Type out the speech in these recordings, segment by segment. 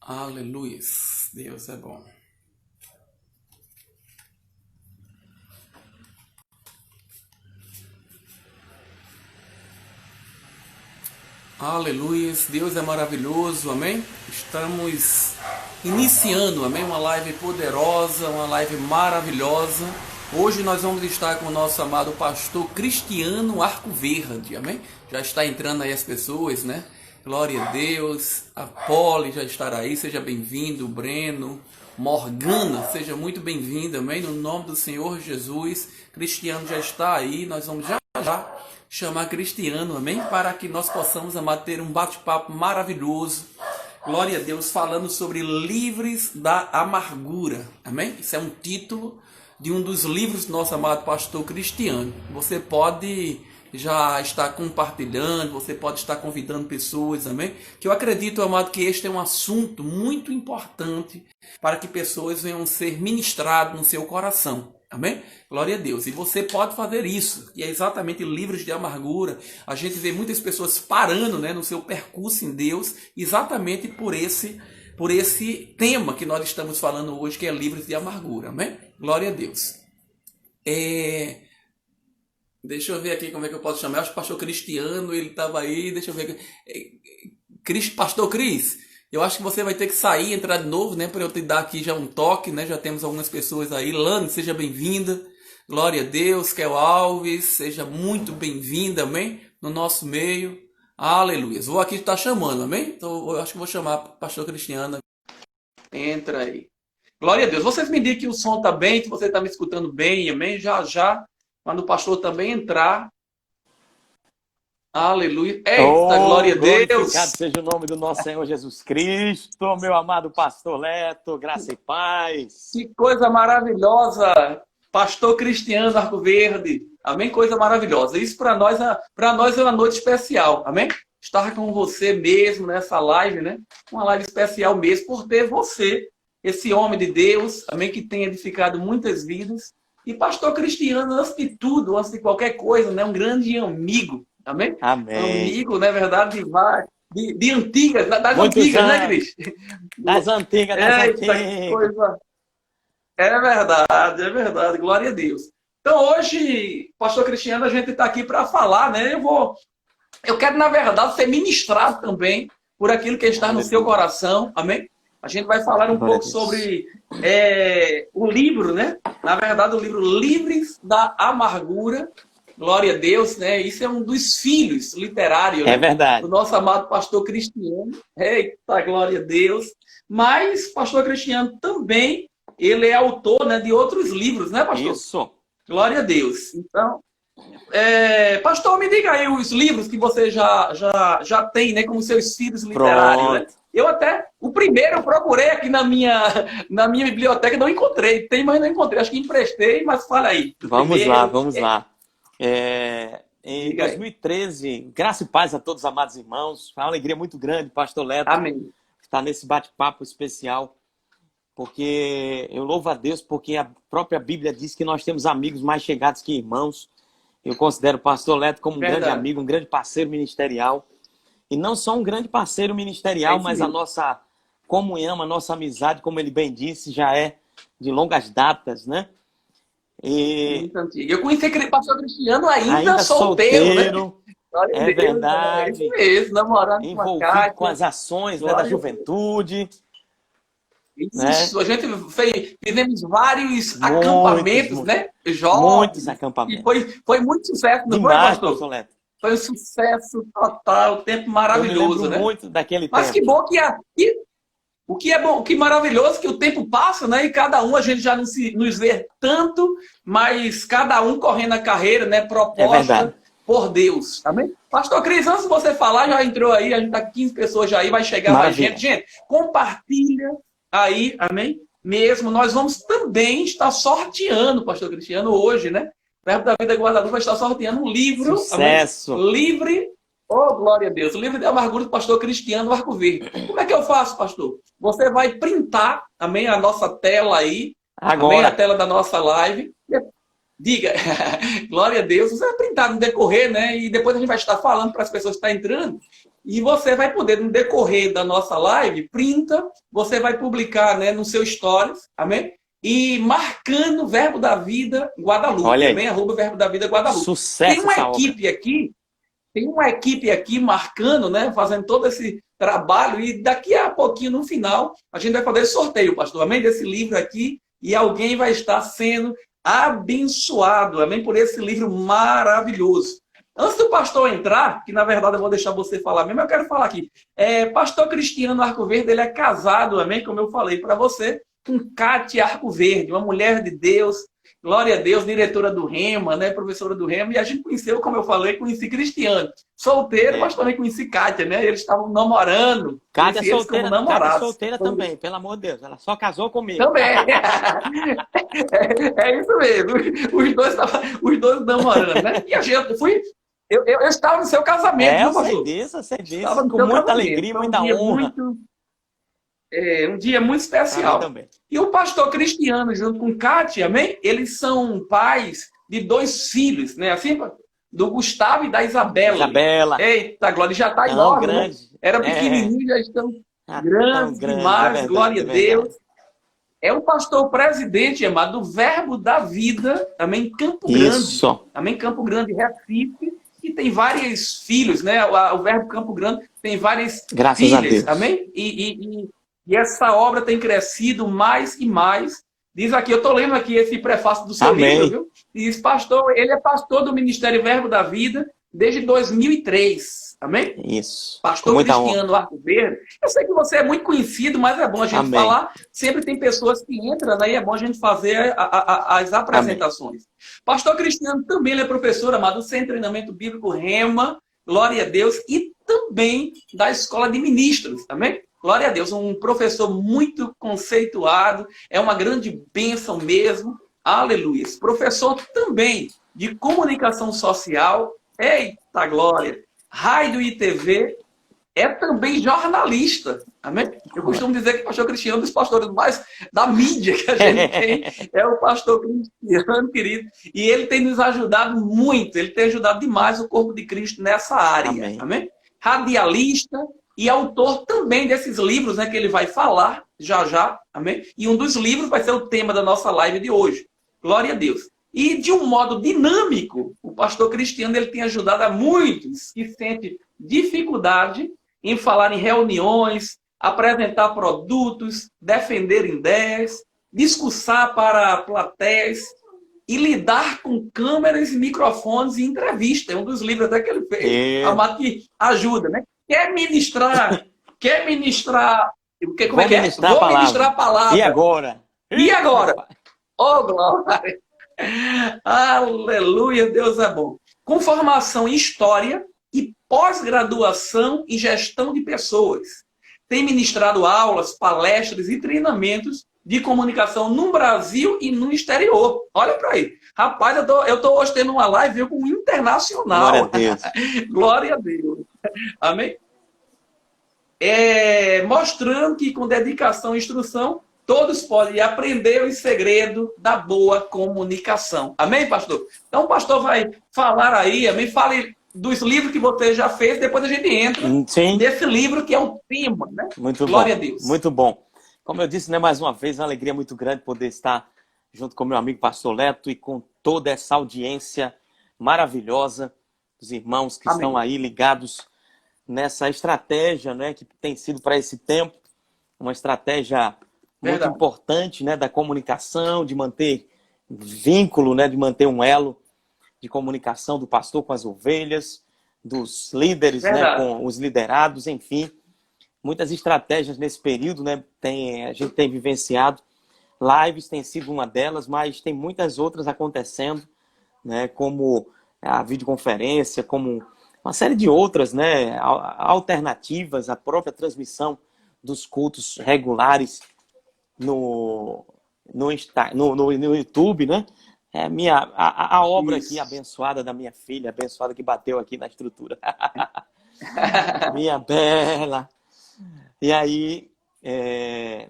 Aleluia. Deus é bom. Aleluia. Deus é maravilhoso. Amém? Estamos iniciando, amém? Uma live poderosa, uma live maravilhosa. Hoje nós vamos estar com o nosso amado pastor Cristiano Arcoverde. Amém? Já está entrando aí as pessoas, né? Glória a Deus. A Poli já estará aí. Seja bem-vindo, Breno. Morgana, seja muito bem-vinda, amém? No nome do Senhor Jesus. Cristiano já está aí. Nós vamos já chamar Cristiano, amém? Para que nós possamos, amado, ter um bate-papo maravilhoso. Glória a Deus, falando sobre livres da amargura, amém? Isso é um título de um dos livros do nosso amado pastor Cristiano. Você pode já estar compartilhando, você pode estar convidando pessoas, amém? Que eu acredito, amado, que este é um assunto muito importante para que pessoas venham ser ministradas no seu coração. Amém? Glória a Deus. E você pode fazer isso. E é exatamente livros de amargura. A gente vê muitas pessoas parando, né, no seu percurso em Deus, exatamente por esse tema que nós estamos falando hoje, que é livros de amargura. Amém? Glória a Deus. Deixa eu ver aqui como é que eu posso chamar. Eu acho que o pastor Cristiano, ele estava aí. Deixa eu ver. Pastor Cris, eu acho que você vai ter que sair, entrar de novo, né? Para eu te dar aqui já um toque, né? Já temos algumas pessoas aí. Lani, seja bem-vinda. Glória a Deus. Kel Alves, seja muito bem-vinda, amém? No nosso meio. Aleluia. Vou aqui estar chamando, amém? Então eu acho que vou chamar o pastor Cristiano. Entra aí. Glória a Deus. Vocês me digam que o som está bem, que você está me escutando bem, amém? Já. Quando o pastor também entrar. Aleluia. Eita, glória a Deus. Glorificado seja o nome do nosso Senhor Jesus Cristo, meu amado pastor Leto, graça e paz. Que coisa maravilhosa. Pastor Cristiano Arcoverde. Amém? Coisa maravilhosa. Isso para nós é uma noite especial. Amém? Estar com você mesmo nessa live, né? Uma live especial mesmo por ter você, esse homem de Deus, amém, que tem edificado muitas vidas. E pastor Cristiano, antes de tudo, antes de qualquer coisa, né, um grande amigo, amém? Amém. Amigo, na verdade, de antigas, das muitos antigas, anos, né, Cris? Das antigas, Coisa. É verdade, glória a Deus. Então hoje, pastor Cristiano, a gente está aqui para falar, né? Eu quero, na verdade, ser ministrado também por aquilo que está no seu coração, amém? A gente vai falar um pouco sobre o livro, né? Na verdade, o livro Livres da Amargura. Glória a Deus, né? Isso é um dos filhos literários, é verdade, do nosso amado pastor Cristiano. Eita, glória a Deus. Mas pastor Cristiano também, ele é autor, né, de outros livros, né, pastor? Isso. Glória a Deus. Então, pastor, me diga aí os livros que você já tem, né, como seus filhos literários, né? Eu até, o primeiro eu procurei aqui na minha biblioteca, não encontrei. Tem, mas não encontrei. Acho que emprestei, mas fala aí. Vamos lá. Em 2013, graça e paz a todos os amados irmãos. Foi uma alegria muito grande, pastor Leto, amém, estar nesse bate-papo especial. Porque eu louvo a Deus, porque a própria Bíblia diz que nós temos amigos mais chegados que irmãos. Eu considero o pastor Leto como um grande amigo, um grande parceiro ministerial. E não só um grande parceiro ministerial, mas a nossa comunhão, a nossa amizade, como ele bem disse, já é de longas datas, né? Muito antigo. Eu conheci aquele pastor Cristiano ainda solteiro, né? É verdade. É isso mesmo, namorando envolvido com as ações, né, da juventude. Isso, né? A gente fizemos vários acampamentos, né? Jovens. Muitos acampamentos. E foi muito sucesso, não demais, foi, pastor Leto? Foi um sucesso total, tempo maravilhoso, né? Muito daquele Mas tempo. que bom o que é bom, que maravilhoso que o tempo passa, né? E cada um a gente já não nos vê tanto, mas cada um correndo a carreira, né? Proposta por Deus. Amém? Pastor Cris, antes de você falar, já entrou aí, a gente tá com 15 pessoas já aí, vai chegar mais gente. Gente, compartilha aí, amém? Mesmo, nós vamos também estar sorteando, pastor Cristiano, hoje, né? O Verbo da Vida Guardador vai estar sorteando um livro. Sucesso! Amém? Livre, oh glória a Deus, o livro de amargura do pastor Cristiano Arcoverde. Como é que eu faço, pastor? Você vai printar, amém, a nossa tela aí, agora, amém, a tela da nossa live. Diga, glória a Deus, você vai printar no decorrer, né? E depois a gente vai estar falando para as pessoas que estão entrando. E você vai poder, no decorrer da nossa live, printa, você vai publicar, né, no seu stories, amém? E marcando Verbo da Vida Guadalupe, amém? @ Verbo da Vida Guadalupe. Sucesso. Tem uma equipe aqui marcando, né, fazendo todo esse trabalho, e daqui a pouquinho, no final, a gente vai fazer sorteio, pastor, amém? Desse livro aqui, e alguém vai estar sendo abençoado, amém? Por esse livro maravilhoso. Antes do pastor entrar, que na verdade eu vou deixar você falar mesmo, eu quero falar aqui. Pastor Cristiano Arco Verde, ele é casado, amém? Como eu falei para você, com Cátia Arco Verde, uma mulher de Deus, glória a Deus, diretora do Rema, né? Professora do Rema, e a gente conheceu, como eu falei, conheci Cristiano. Solteiro, mas também conheci Cátia, né? Eles estavam namorando. Cátia é solteira também, pelo amor de Deus. Ela só casou comigo. Também. É isso mesmo. Os dois namorando, né? E a gente, eu estava no seu casamento, eu sei disso. Com muita alegria, muita honra. Um dia muito especial. E o pastor Cristiano, junto com Cátia, amém? Eles são pais de 2 filhos, né? Assim, do Gustavo e da Isabela. Eita, glória, já está enorme, né? Era pequenininho, já estão grandes demais, glória a Deus. É o pastor presidente, amado, do Verbo da Vida, também em Campo Grande. Também em Campo Grande, Recife. E tem vários filhos, né? O Verbo Campo Grande tem várias Graças a Deus. Amém? E essa obra tem crescido mais e mais. Diz aqui, eu estou lendo aqui esse prefácio do seu livro, viu? Diz, pastor, ele é pastor do Ministério Verbo da Vida desde 2003. Amém? Isso. Pastor Cristiano Arco Verde. Eu sei que você é muito conhecido, mas é bom a gente falar. Sempre tem pessoas que entram, né? E é bom a gente fazer as apresentações. Pastor Cristiano também ele é professor, amado, do Centro de Treinamento Bíblico Rema, glória a Deus, e também da Escola de Ministros, amém? Glória a Deus, um professor muito conceituado, é uma grande bênção mesmo, aleluia. Professor também de comunicação social, eita glória, rádio e TV, é também jornalista, amém? Eu costumo dizer que o pastor Cristiano é um dos pastores mais da mídia que a gente tem, é o pastor Cristiano, querido, e ele tem nos ajudado muito, ele tem ajudado demais o corpo de Cristo nessa área, amém? Radialista, e autor também desses livros, né, que ele vai falar já, amém? E um dos livros vai ser o tema da nossa live de hoje. Glória a Deus. E de um modo dinâmico, o pastor Cristiano ele tem ajudado a muitos que sentem dificuldade em falar em reuniões, apresentar produtos, defender ideias, discursar para plateias e lidar com câmeras, microfones e entrevistas. É um dos livros até que ele fez, amado, que ajuda, né? Quer ministrar? Como é que é? Vou ministrar a palavra. E agora? Oh, glória! Aleluia, Deus é bom. Com formação em História e pós-graduação em Gestão de Pessoas. Tem ministrado aulas, palestras e treinamentos de comunicação no Brasil e no exterior. Olha para aí. Rapaz, eu tô hoje tendo uma live com um internacional. Glória a Deus. Glória a Deus. Amém? Mostrando que com dedicação e instrução, todos podem aprender o segredo da boa comunicação. Amém, pastor? Então o pastor vai falar aí, amém? Fale dos livros que você já fez, depois a gente entra nesse livro que é o tema, né? Muito Glória bom. a Deus. Muito bom. Como eu disse, né, mais uma vez, uma alegria muito grande poder estar junto com meu amigo pastor Leto e com toda essa audiência maravilhosa, os irmãos que estão aí ligados nessa estratégia, né, que tem sido para esse tempo, uma estratégia muito importante, né, da comunicação, de manter vínculo, né, de manter um elo de comunicação do pastor com as ovelhas, dos líderes, né, com os liderados, enfim. Muitas estratégias nesse período, né, a gente tem vivenciado. Lives tem sido uma delas, mas tem muitas outras acontecendo, né, como a videoconferência, como uma série de outras, né, alternativas, a própria transmissão dos cultos regulares no YouTube, né? A obra aqui abençoada da minha filha, abençoada que bateu aqui na estrutura. Minha bela. E aí, é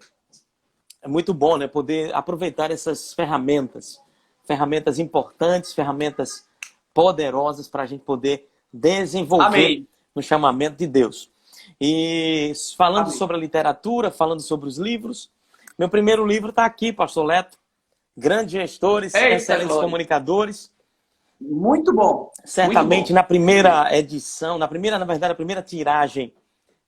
muito bom, né, poder aproveitar essas ferramentas importantes, ferramentas poderosas para a gente poder desenvolver no chamamento de Deus. E falando Amém. sobre a literatura, falando sobre os livros, meu primeiro livro está aqui, pastor Leto. Grandes gestores, Eita, excelentes glória. comunicadores. Muito bom. Certamente Muito bom. na primeira edição, na verdade, a primeira tiragem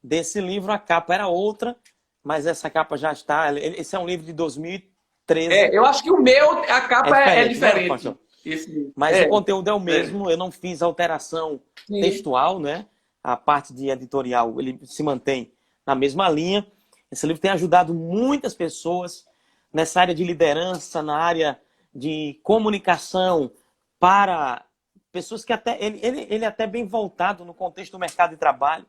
desse livro, a capa era outra, mas essa capa já está. Esse é um livro de 2013. Eu acho que o meu, a capa é diferente. Né, pastor? Esse, mas o conteúdo é o mesmo, eu não fiz alteração textual, né? A parte de editorial, ele se mantém na mesma linha. Esse livro tem ajudado muitas pessoas nessa área de liderança, na área de comunicação, para pessoas que até... Ele é até bem voltado no contexto do mercado de trabalho.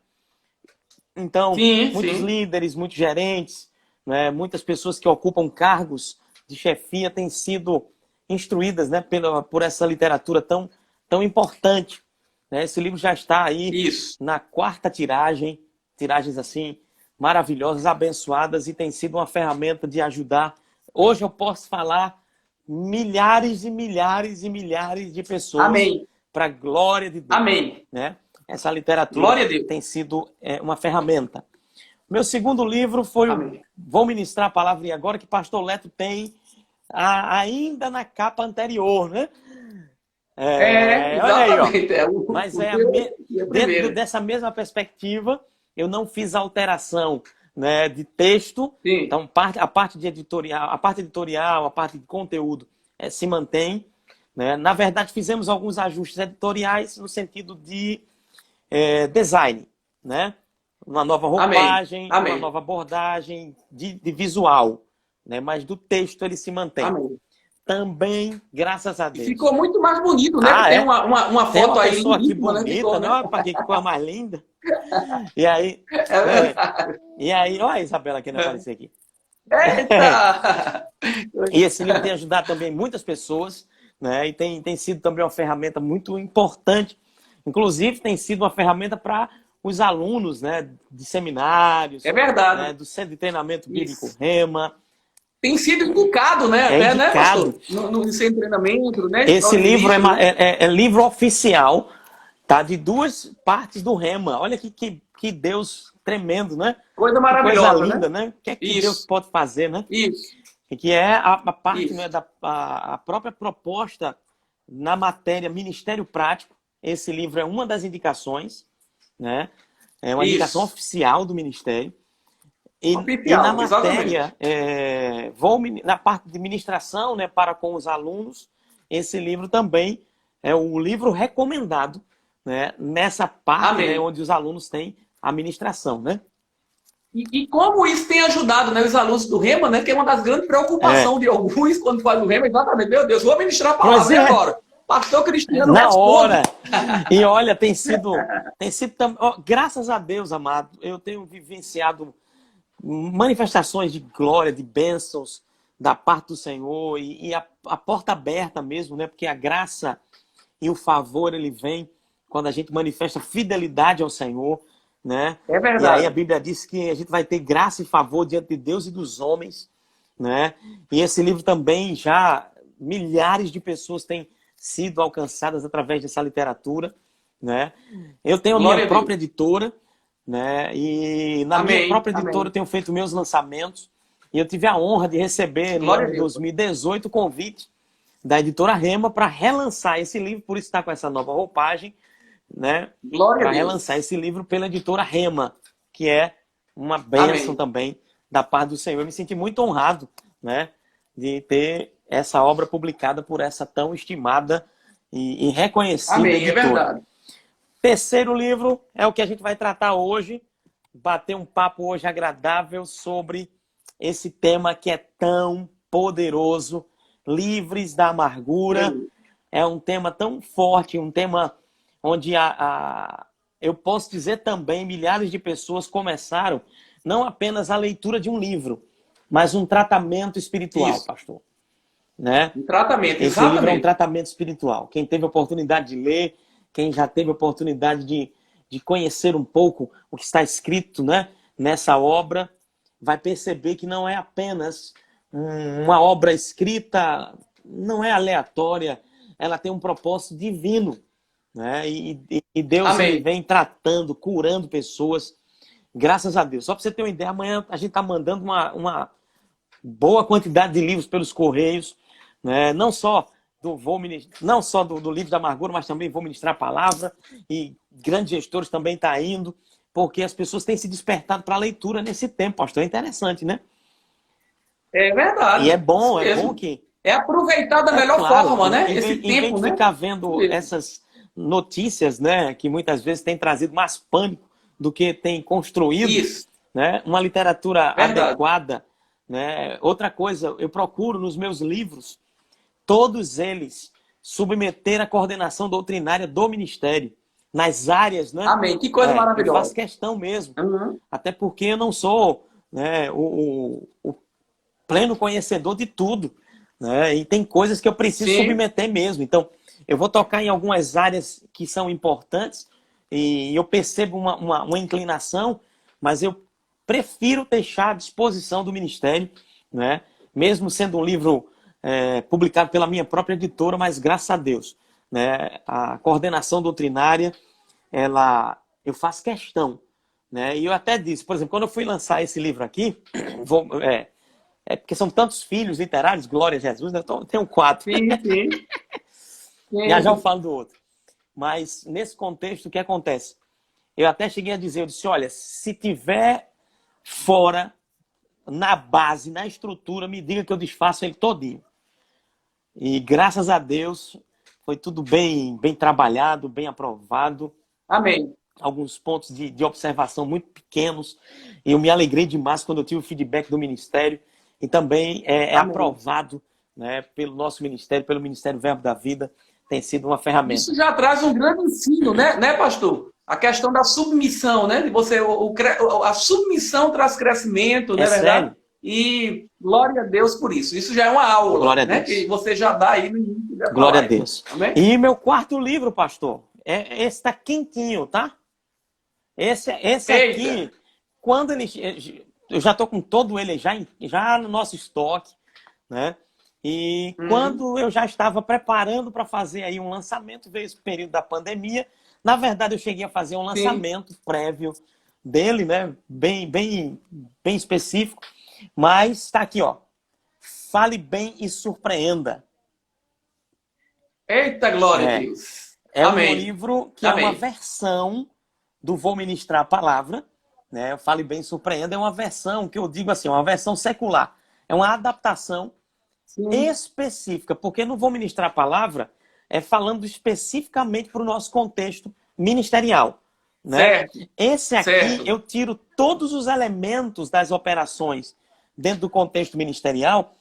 Então, muitos líderes, muitos gerentes, né, muitas pessoas que ocupam cargos de chefia têm sido instruídas, né, por essa literatura tão importante. Né? Esse livro já está aí na 4ª tiragem, tiragens assim maravilhosas, abençoadas, e tem sido uma ferramenta de ajudar. Hoje eu posso falar milhares e milhares e milhares de pessoas para a glória de Deus. Amém. Né? Essa literatura tem sido uma ferramenta. Meu segundo livro foi Vou Ministrar a Palavra e Agora, que pastor Leto tem ainda na capa anterior, né? Olha aí, ó. Mas dentro dessa mesma perspectiva, eu não fiz alteração, né, de texto. Então, a parte editorial, a parte de conteúdo se mantém. Né? Na verdade, fizemos alguns ajustes editoriais no sentido de design, né? Uma nova roupagem, uma nova abordagem de visual, né? Mas do texto ele se mantém. Também, graças a Deus. E ficou muito mais bonito, né? Tem uma foto tem uma aí. Pessoa aqui bonita, né? Olha que coisa mais linda. E aí, olha a Isabela querendo aparecer aqui. Eita! E esse livro tem ajudado também muitas pessoas, né? E tem sido também uma ferramenta muito importante. Inclusive, tem sido uma ferramenta para os alunos, né, de seminários. É verdade. Né, do Centro de Treinamento Bíblico Rema. Tem sido indicado, né? Até, né, pastor? No centro de treinamento, né? Esse livro é livro oficial, tá? De 2 partes do Rema. Olha que Deus tremendo, né? Coisa maravilhosa, coisa linda, né? O que é que Deus pode fazer, né? Isso. E que é a parte, né, a própria proposta na matéria Ministério Prático. Esse livro é uma das indicações, né? É uma indicação oficial do Ministério. E na matéria, na parte de ministração, né, para com os alunos, esse livro também é o livro recomendado, né, nessa parte, né, onde os alunos têm a ministração, né? E como isso tem ajudado, né, os alunos do Rema, né, que é uma das grandes preocupações de alguns quando faz o Rema, exatamente, meu Deus, vou ministrar a palavra agora. Pastor Cristiano na responde. hora. E olha, tem sido graças a Deus, amado, eu tenho vivenciado manifestações de glória, de bênçãos da parte do Senhor e a porta aberta mesmo, né? Porque a graça e o favor, ele vem quando a gente manifesta fidelidade ao Senhor, né? É verdade. E aí a Bíblia diz que a gente vai ter graça e favor diante de Deus e dos homens, né? E esse livro também já milhares de pessoas têm sido alcançadas através dessa literatura, né? Eu tenho a minha própria editora, né? E na minha própria editora eu tenho feito meus lançamentos. E eu tive a honra de receber, no ano de 2018, o convite da editora Rema para relançar esse livro, por isso está com essa nova roupagem, né? Para relançar esse livro pela editora Rema, que é uma bênção também da parte do Senhor. Eu me senti muito honrado, né, de ter essa obra publicada por essa tão estimada e reconhecida editora. É verdade. Terceiro livro é o que a gente vai tratar hoje, bater um papo hoje agradável sobre esse tema que é tão poderoso, Livres da Amargura. É um tema tão forte, um tema onde eu posso dizer também, milhares de pessoas começaram não apenas a leitura de um livro, mas um tratamento espiritual, pastor. Né? Um tratamento, Esse livro é um tratamento espiritual. Quem teve a oportunidade de ler, quem já teve a oportunidade de conhecer um pouco o que está escrito, né, nessa obra, vai perceber que não é apenas uma obra escrita, não é aleatória, ela tem um propósito divino, né? E Deus ele Amém. vem tratando, curando pessoas, graças a Deus. Só para você ter uma ideia, amanhã a gente está mandando uma boa quantidade de livros pelos Correios, né? Não só não só do livro da amargura, mas também vou ministrar a palavra, e grandes gestores também estão indo, porque as pessoas têm se despertado para a leitura nesse tempo, pastor. É interessante, né? É E verdade. Isso é bom mesmo. que, É aproveitar da melhor claro, forma, né? em Esse vez tempo, de né? ficar Isso vendo mesmo. essas notícias, né, que muitas vezes têm trazido mais pânico do que tem construído, Isso. né, uma literatura Verdade. adequada, né? Outra coisa, eu procuro nos meus livros, todos eles, submeter a coordenação doutrinária do ministério, nas áreas, né? Amém. Que coisa Eu faço maravilhosa. questão mesmo, Uhum. até porque eu não sou, né, o pleno conhecedor de tudo, né? E tem coisas que eu preciso Sim. submeter mesmo. Então, eu vou tocar em algumas áreas que são importantes e eu percebo uma inclinação, mas eu prefiro deixar à disposição do ministério, né? Mesmo sendo um livro publicado pela minha própria editora, mas graças a Deus, né? A coordenação doutrinária, eu faço questão, né? E eu até disse, por exemplo, quando eu fui lançar esse livro aqui, porque são tantos filhos literários, glória a Jesus, né? Então, eu tenho 4. Sim, sim. Já já eu Sim. falo do outro. Mas nesse contexto, o que acontece? Eu até cheguei a dizer, eu disse, olha, se tiver fora, na base, na estrutura, me diga que eu desfaço ele todinho. E graças a Deus, foi tudo bem trabalhado, bem aprovado. Amém. Alguns pontos de observação muito pequenos. E eu me alegrei demais quando eu tive o feedback do Ministério. E também é Amém. aprovado, né, pelo nosso Ministério, pelo Ministério Verbo da Vida. Tem sido uma ferramenta. Isso já traz um grande ensino, né, pastor? A questão da submissão, né? De você, a submissão traz crescimento, não É é verdade? sério? E glória a Deus por isso. Isso já é uma aula, Glória a né? Que Deus. você já dá aí no início dessa Glória a live. Deus. Amém? E meu quarto livro, pastor, esse tá quentinho, tá? Esse Eita! aqui, quando ele... Eu já tô com todo ele já no nosso estoque, né? E Uhum. quando eu já estava preparando para fazer aí um lançamento, veio esse período da pandemia. Na verdade, eu cheguei a fazer um Sim. lançamento prévio dele, né? Bem específico. Mas está aqui, ó. Fale bem e surpreenda. Eita, glória a É, Deus. é um Amém. livro que é uma Amém. versão do Vou Ministrar a Palavra, né? Fale bem e surpreenda. É uma versão que eu digo assim, uma versão secular. É uma adaptação Sim. específica, porque não vou ministrar a palavra falando especificamente para o nosso contexto ministerial, né? Certo. Esse aqui Certo. eu tiro todos os elementos das operações dentro do contexto ministerial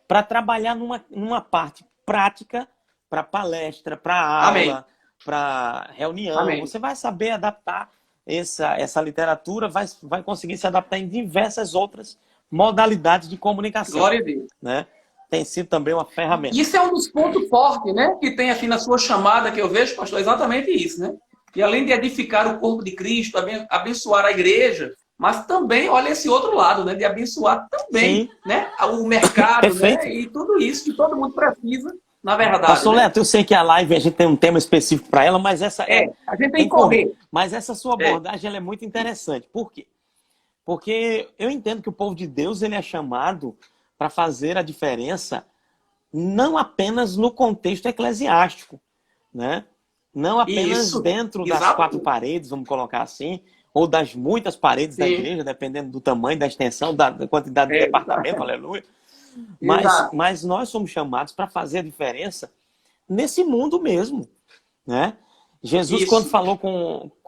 para trabalhar numa parte prática para palestra, para Amém. aula, para reunião. Amém. Você vai saber adaptar essa literatura, vai conseguir se adaptar em diversas outras modalidades de comunicação, Glória a Deus. né? Tem sido também uma ferramenta. Isso é um dos pontos fortes, né? Que tem assim na sua chamada que eu vejo, pastor, exatamente isso, né? E além de edificar o corpo de Cristo, abençoar a igreja, mas também, olha esse outro lado, né? De abençoar também, Sim, né? O mercado, né? perfeito. E tudo isso que todo mundo precisa, na verdade, Pastor né? Leto, eu sei que a live a gente tem um tema específico para ela, mas essa A gente tem tem que que correr. correr. Mas essa sua É, abordagem ela é muito interessante. Por quê? Porque eu entendo que o povo de Deus ele é chamado para fazer a diferença não apenas no contexto eclesiástico, né? Não apenas isso, dentro das 4 exatamente. paredes, vamos colocar assim, ou das muitas paredes da Sim, igreja, dependendo do tamanho, da extensão, da quantidade de departamento, exato. aleluia. Exato. Mas nós somos chamados para fazer a diferença nesse mundo mesmo, né? Jesus, quando Isso, falou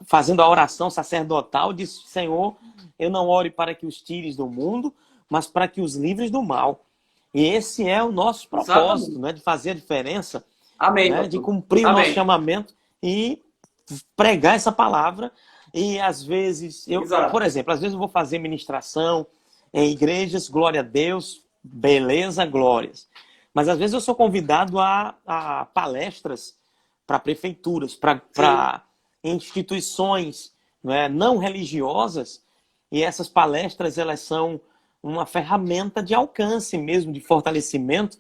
fazendo a oração sacerdotal, disse: Senhor, eu não ore para que os tires do mundo, mas para que os livres do mal. E esse é o nosso propósito, exatamente. né? De fazer a diferença, Amém, né? De pastor. cumprir o nosso Amém. chamamento e pregar essa palavra. E às vezes, por Exato. exemplo, às vezes eu vou fazer ministração em igrejas, glória a Deus, beleza, glórias. Mas às vezes eu sou convidado a palestras para prefeituras, Sim, para instituições, né, não religiosas, e essas palestras elas são uma ferramenta de alcance mesmo, de fortalecimento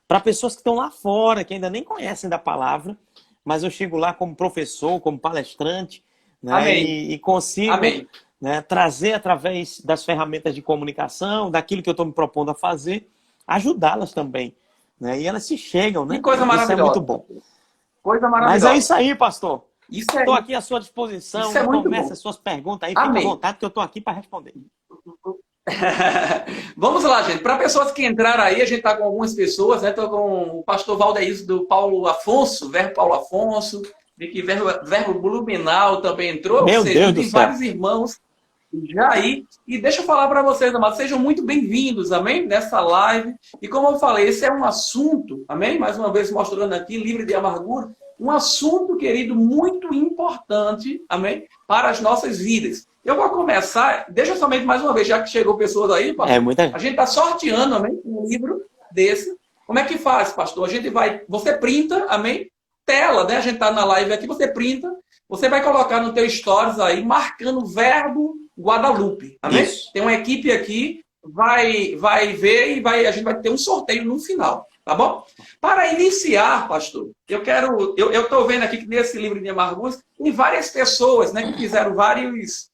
para pessoas que estão lá fora, que ainda nem conhecem da palavra, mas eu chego lá como professor, como palestrante, né? Amém. E consigo, Amém. né, trazer através das ferramentas de comunicação, daquilo que eu estou me propondo a fazer, ajudá-las também, né? E elas se chegam, Que né? coisa Isso é muito maravilhosa. bom. Coisa Mas é maravilhosa. isso aí, pastor. Isso é, Estou aqui à sua isso é disposição. muito Comece bom. as suas perguntas aí. Fique à Amém. vontade que eu estou aqui para responder. Vamos lá, gente. Para pessoas que entraram aí, a gente está com algumas pessoas, né? Estou com o pastor Valdeir do Paulo Afonso, Verbo Paulo Afonso, de que Verbo Blumenau também entrou, ou Meu seja, Deus do tem céu. vários irmãos já aí. E deixa eu falar para vocês, amados, sejam muito bem-vindos, amém? Nessa live. E como eu falei, esse é um assunto, amém? Mais uma vez mostrando aqui, livre de amargura, um assunto, querido, muito importante, amém? Para as nossas vidas. Eu vou começar, deixa somente mais uma vez, já que chegou pessoas aí, pastor. Muita... A gente está sorteando, amém? Um livro desse. Como é que faz, pastor? A gente vai, você printa, amém? Tela, né? A gente está na live aqui, você printa, você vai colocar no teu stories aí, marcando Verbo Guadalupe, amém? Isso. Tem uma equipe aqui, vai ver e a gente vai ter um sorteio no final, tá bom? Para iniciar, pastor, eu estou vendo aqui que nesse livro de amarguras tem várias pessoas, né, que fizeram vários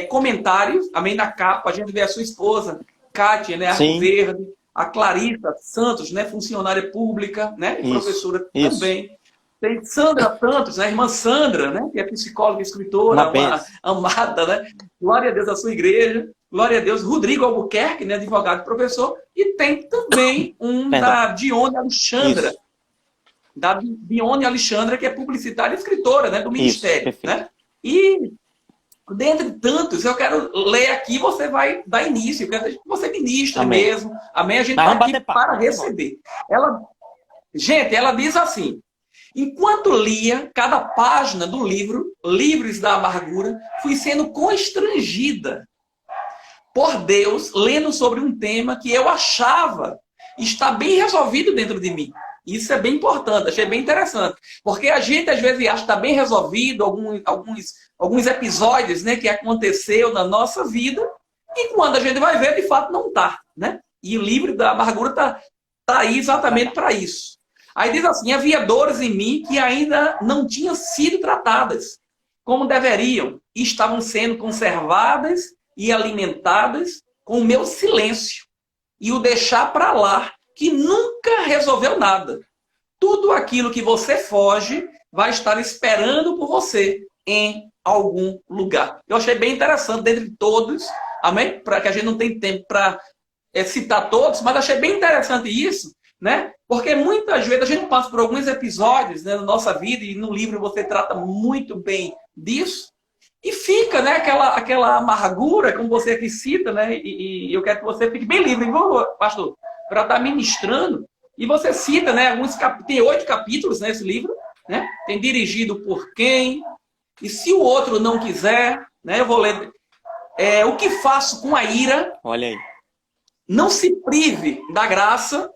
comentários, amém, na capa. A gente vê a sua esposa, Kátia, né, Arco Verde, a Clarissa Santos, né, funcionária pública, né, e professora também. Tem Sandra Santos, né, irmã Sandra, né, que é psicóloga e escritora, uma amada, né? Glória a Deus a sua igreja. Glória a Deus. Rodrigo Albuquerque, né, advogado e professor. E tem também da Dione Alexandra. Isso. Da Dione Alexandra, que é publicitária e escritora, né, do ministério. Isso, né? E, dentre tantos, eu quero ler aqui, você vai dar início. Eu quero que você ministre mesmo. Amém? A gente está aqui para receber. Gente, ela diz assim: enquanto lia cada página do livro, Livres da Amargura, fui sendo constrangida por Deus, lendo sobre um tema que eu achava estar bem resolvido dentro de mim. Isso é bem importante, achei bem interessante. Porque a gente, às vezes, acha que está bem resolvido alguns episódios, né, que aconteceu na nossa vida, e quando a gente vai ver, de fato, não está. Né? E o Livro da Amargura está aí exatamente para isso. Aí diz assim: havia dores em mim que ainda não tinham sido tratadas como deveriam, e estavam sendo conservadas e alimentadas com o meu silêncio e o deixar para lá, que nunca resolveu nada. Tudo aquilo que você foge vai estar esperando por você em algum lugar. Eu achei bem interessante, dentre todos, amém? Para que a gente não tenha tempo para citar todos, mas achei bem interessante isso, né? Porque muitas vezes a gente passa por alguns episódios, né, na nossa vida, e no livro você trata muito bem disso, e fica, né, aquela amargura, como você aqui cita, né? E eu quero que você fique bem livre, pastor, para estar ministrando. E você cita, né, tem 8 capítulos nesse livro, né? Tem dirigido por quem, e se o outro não quiser, né, eu vou ler. O que faço com a ira? Olha aí. Não se prive da graça.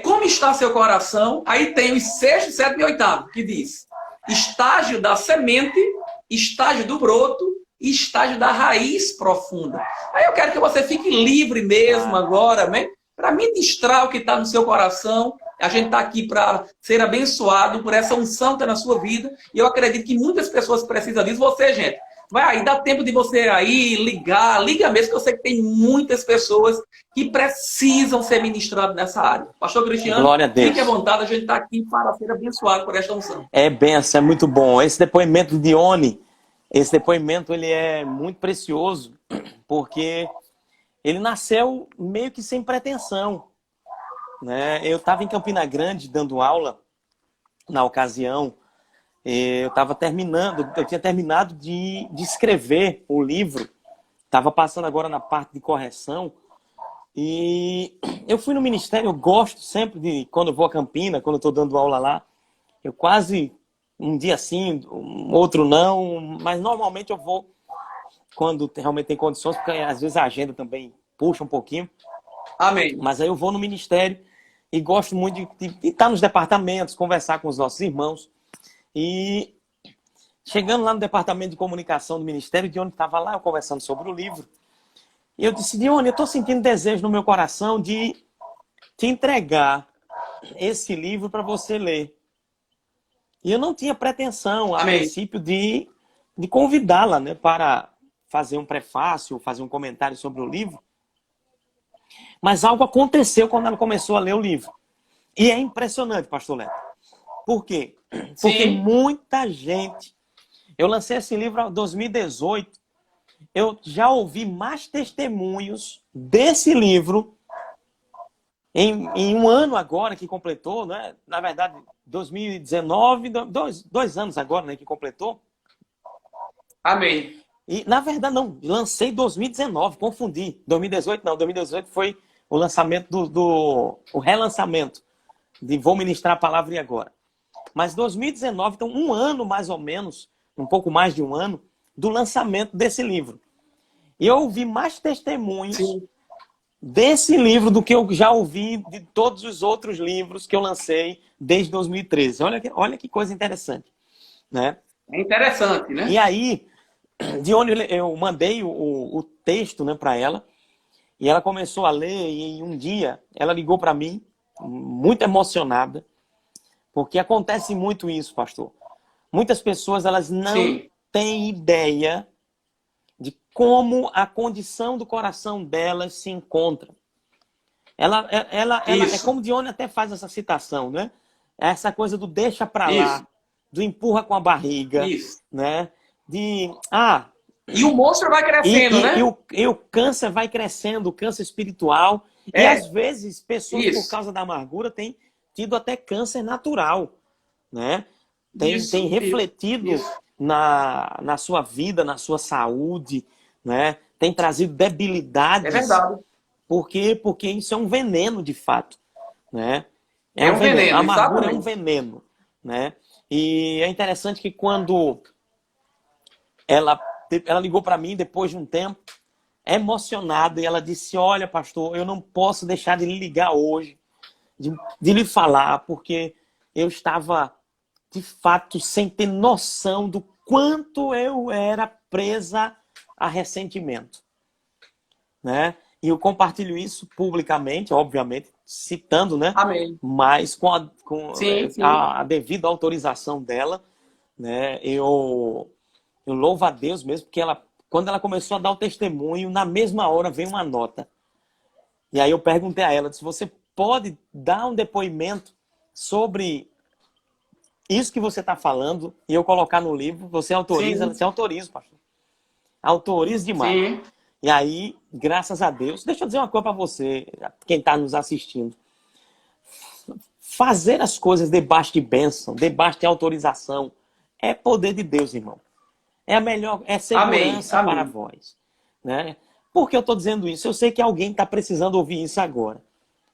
Como está seu coração? Aí tem os 6º, 7º e 8º, que diz: estágio da semente, estágio do broto e estágio da raiz profunda. Aí eu quero que você fique livre mesmo agora, amém? Para ministrar o que está no seu coração. A gente está aqui para ser abençoado por essa unção que está na sua vida. E eu acredito que muitas pessoas precisam disso. Você, gente, vai aí, dá tempo de você aí liga mesmo, que eu sei que tem muitas pessoas que precisam ser ministradas nessa área. Pastor Cristiano, glória a Deus. Fique à vontade, a gente está aqui para ser abençoado por esta unção. É benção, é muito bom. Esse depoimento de Dione, esse depoimento ele é muito precioso, porque ele nasceu meio que sem pretensão. Né? Eu estava em Campina Grande dando aula na ocasião. Eu tinha terminado de escrever o livro, estava passando agora na parte de correção, e eu fui no ministério. Eu gosto sempre de, quando eu vou a Campina, quando eu estou dando aula lá, eu quase, um dia sim, outro não, mas normalmente eu vou quando realmente tem condições, porque às vezes a agenda também puxa um pouquinho. Amém. Mas aí eu vou no ministério e gosto muito de estar nos departamentos, conversar com os nossos irmãos. E chegando lá no departamento de comunicação do ministério, Dione estava lá, eu conversando sobre o livro. E eu disse: Dione, eu estou sentindo desejo no meu coração de te entregar esse livro para você ler. E eu não tinha pretensão, a Amém. princípio, de convidá-la, né, para fazer um prefácio, fazer um comentário sobre o livro. Mas algo aconteceu quando ela começou a ler o livro. E é impressionante, pastor Leto. Por quê? Porque Sim. muita gente... Eu lancei esse livro em 2018. Eu já ouvi mais testemunhos desse livro em um ano agora que completou, né? Na verdade, 2019, dois anos agora, né, que completou. Amém. E, na verdade, não, lancei em 2019, confundi. 2018 não, 2018 foi o lançamento o relançamento de Vou Ministrar a Palavra e Agora. Mas 2019, então um ano mais ou menos, um pouco mais de um ano, do lançamento desse livro. E eu ouvi mais testemunhos Sim. desse livro do que eu já ouvi de todos os outros livros que eu lancei desde 2013. Olha que coisa interessante, né? É interessante, E né? aí, de onde eu mandei o texto, né, para ela, e ela começou a ler, e um dia ela ligou para mim, muito emocionada, porque acontece muito isso, pastor. Muitas pessoas, elas não Sim. têm ideia de como a condição do coração delas se encontra. Ela é Isso. como Dione até faz essa citação, né? Essa coisa do deixa pra Isso. lá, do empurra com a barriga, Isso. né? De, E o monstro vai crescendo, né? e o câncer vai crescendo, o câncer espiritual. E às É. vezes, pessoas, por Isso. causa da amargura, têm tido até câncer natural, né? Tem Isso. Isso. refletido Isso. na sua vida, na sua saúde, né? Tem trazido É debilidades. verdade. Por quê? Porque isso é um veneno, de fato, né? É É um um veneno. A veneno, amargura é um exatamente. veneno, né? E é interessante que quando ela, ela ligou para mim depois de um tempo, emocionada, e ela disse: olha, pastor, eu não posso deixar de lhe ligar hoje, de lhe falar, porque eu estava, de fato, sem ter noção do quanto eu era presa a ressentimento, né? E eu compartilho isso publicamente, obviamente, citando, né? Amém. Mas Sim, sim. a devida autorização dela, né? Eu louvo a Deus mesmo, porque ela, quando ela começou a dar o testemunho, na mesma hora veio uma nota. E aí eu perguntei a ela, se você pode dar um depoimento sobre isso que você está falando e eu colocar no livro, você autoriza? Ela Sim, disse: autorizo, pastor. Autorizo demais. sim. E aí, graças a Deus, deixa eu dizer uma coisa para você, quem está nos assistindo. Fazer as coisas debaixo de bênção, debaixo de autorização, é poder de Deus, irmão. É a melhor, é Amém. segurança para Amém. vós, né? Por que eu estou dizendo isso? Eu sei que alguém está precisando ouvir isso agora.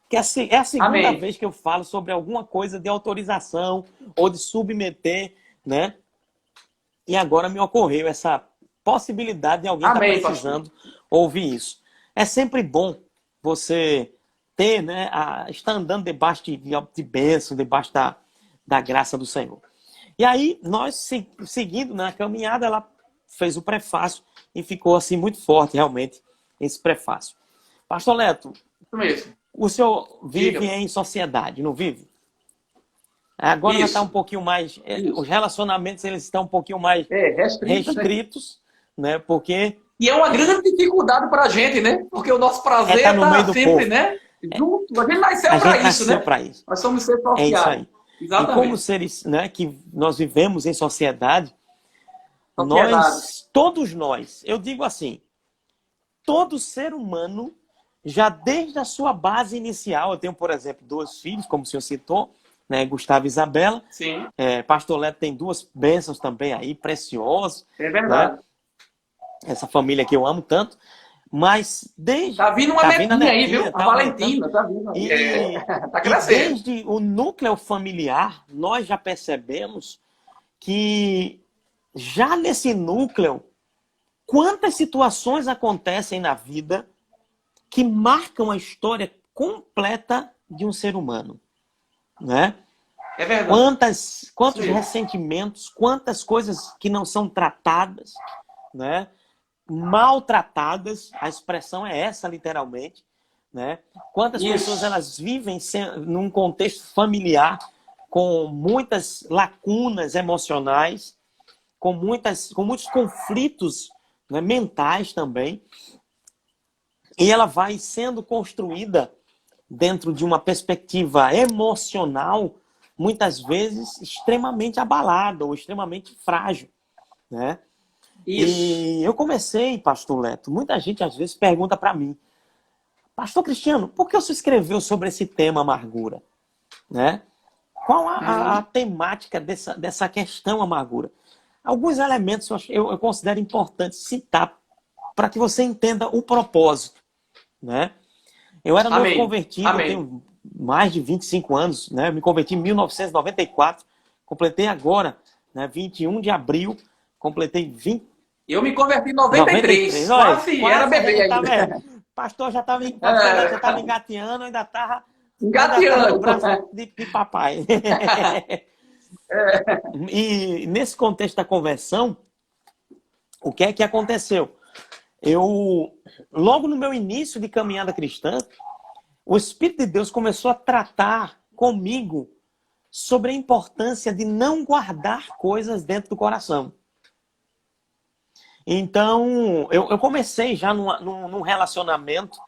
Que é a segunda Amém. vez que eu falo sobre alguma coisa de autorização ou de submeter, né? E agora me ocorreu essa possibilidade de alguém estar Amém, pastor. precisando ouvir isso. É sempre bom você ter, né, estar andando debaixo de bênção, debaixo da graça do Senhor. E aí, nós seguindo na caminhada, ela fez o prefácio e ficou assim muito forte, realmente, esse prefácio. Pastor Leto, Isso mesmo. o senhor vive Diga. em sociedade, não vive? Agora já está um Isso. pouquinho mais... Os Isso. relacionamentos, eles estão um pouquinho mais É, restrita, né? restritos, né? Porque E é uma grande dificuldade para a gente, né? Porque o nosso é prazer estar no meio está do sempre, povo. né? Junto. A gente nasceu A para gente isso, nasceu né? para isso. Nós somos seres É isso sociais. aí. E como Exatamente. seres, né, que nós vivemos em sociedade, Sociedade. todos nós, eu digo assim, todo ser humano, já desde a sua base inicial, eu tenho, por exemplo, 2 filhos, como o senhor citou, né, Gustavo e Isabela. Sim, Pastor Leto tem 2 bênçãos também aí, preciosas, é né? verdade. Essa família que eu amo tanto. Mas Tá vindo uma tá vindo a netinha aí, netinha, viu? A tá aumentando. Valentina, tá vindo aí. E, Tá e crescendo. desde o núcleo familiar, nós já percebemos que já nesse núcleo, quantas situações acontecem na vida que marcam a história completa de um ser humano, né? É verdade. Quantos Isso mesmo. ressentimentos, quantas coisas que não são tratadas, né? Maltratadas, a expressão é essa literalmente, né? Quantas pessoas Isso. elas vivem num contexto familiar com muitas lacunas emocionais, com muitos conflitos, né, mentais também. E ela vai sendo construída dentro de uma perspectiva emocional, muitas vezes extremamente abalada ou extremamente frágil, né? Isso. E eu comecei, pastor Leto, muita gente às vezes pergunta para mim, pastor Cristiano, por que você escreveu sobre esse tema amargura? Né? Qual a temática dessa questão amargura? Alguns elementos eu considero importante citar para que você entenda o propósito, né? Eu era novo convertido, eu tenho mais de 25 anos, né? Eu me converti em 1994, completei agora, né, 21 de abril, completei 20... Eu me converti em 93, quase era bebê ainda. Pastor já estava engateando, ainda estava no braço de papai. E nesse contexto da conversão, o que é que aconteceu? Logo no meu início de caminhada cristã, o Espírito de Deus começou a tratar comigo sobre a importância de não guardar coisas dentro do coração. Então, eu comecei já num relacionamento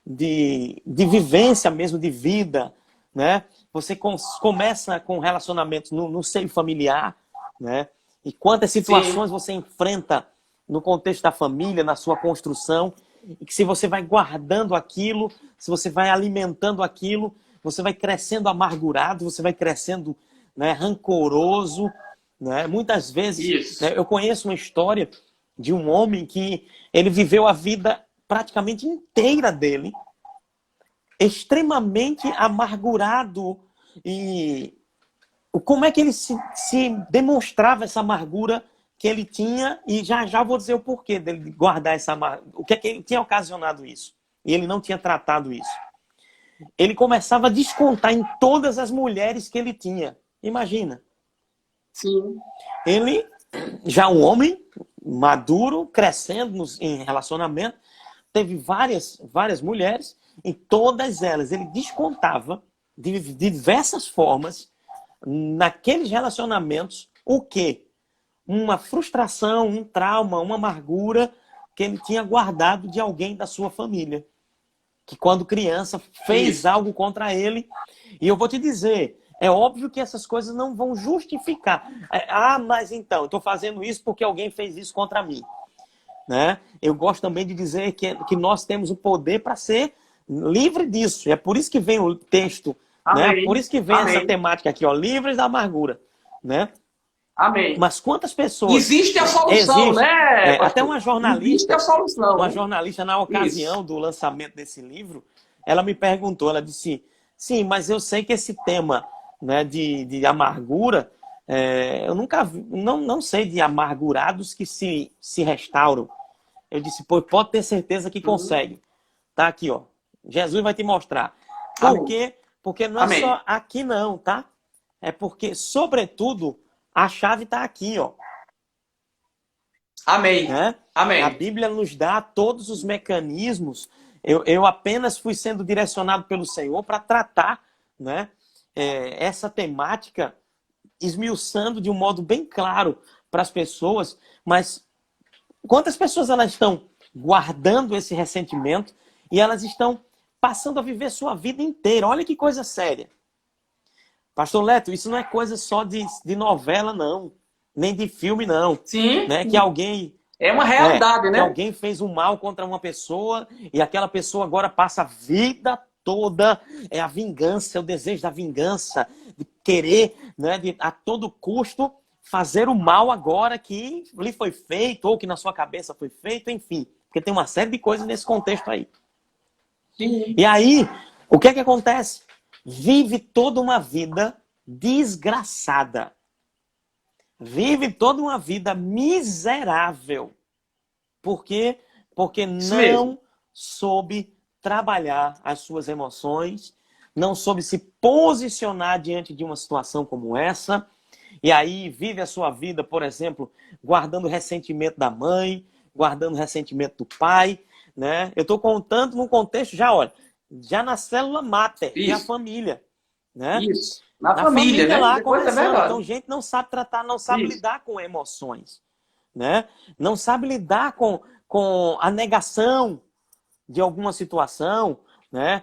de vivência mesmo, de vida, né? Você começa com relacionamentos no seio familiar, né? E quantas situações você enfrenta no contexto da família, na sua construção, e que se você vai guardando aquilo, se você vai alimentando aquilo, você vai crescendo amargurado, você vai crescendo, né, rancoroso, né? Muitas vezes, né, eu conheço uma história de um homem que ele viveu a vida praticamente inteira dele extremamente amargurado. E como é que ele se demonstrava essa amargura que ele tinha? E já vou dizer o porquê dele guardar essa amargura. O que é que ele tinha ocasionado isso? E ele não tinha tratado isso. Ele começava a descontar em todas as mulheres que ele tinha. Imagina. Sim. Ele, já um homem maduro, crescendo em relacionamento, teve várias mulheres, e todas elas ele descontava de diversas formas naqueles relacionamentos o quê? Uma frustração, um trauma, uma amargura que ele tinha guardado de alguém da sua família, que quando criança fez algo contra ele. E eu vou te dizer, é óbvio que essas coisas não vão justificar. Mas então, eu estou fazendo isso porque alguém fez isso contra mim. Né? Eu gosto também de dizer que nós temos o poder para ser livre disso. E é por isso que vem o texto, né? Por isso que vem essa temática aqui, ó, livres da amargura. Né? Amém. Mas quantas pessoas... Existe a solução, né? Até uma jornalista... Existe a solução. Uma jornalista, na ocasião do lançamento desse livro, ela me perguntou, ela disse, sim, mas eu sei que esse tema, né, de amargura, eu nunca vi, não sei de amargurados que se restauram. Eu disse, pô, pode ter certeza que consegue. Tá aqui, ó. Jesus vai te mostrar. Por quê? Porque não é só aqui não, tá? É porque, sobretudo, a chave está aqui, ó. Amém. Né? Amém. A Bíblia nos dá todos os mecanismos. Eu apenas fui sendo direcionado pelo Senhor para tratar, né, essa temática, esmiuçando de um modo bem claro para as pessoas. Mas quantas pessoas elas estão guardando esse ressentimento e elas estão passando a viver sua vida inteira? Olha que coisa séria. Pastor Leto, isso não é coisa só de novela, não. Nem de filme, não. Sim. Né? Que alguém... É uma realidade, né? Que alguém fez um mal contra uma pessoa e aquela pessoa agora passa a vida toda, a vingança, o desejo da vingança, de querer, né, a todo custo fazer o mal agora que lhe foi feito ou que na sua cabeça foi feito, enfim. Porque tem uma série de coisas nesse contexto aí. Sim. E aí, o que é que acontece? Vive toda uma vida desgraçada. Vive toda uma vida miserável. Por quê? Porque não soube trabalhar as suas emoções, não soube se posicionar diante de uma situação como essa, e aí vive a sua vida, por exemplo, guardando ressentimento da mãe, guardando ressentimento do pai, né? Eu estou contando num contexto já, olha, já na célula máter, que é a família. né? Isso. Na família, né? Lá depois começando. Então, gente não sabe tratar, não sabe lidar com emoções, né? Não sabe lidar com a negação de alguma situação, né?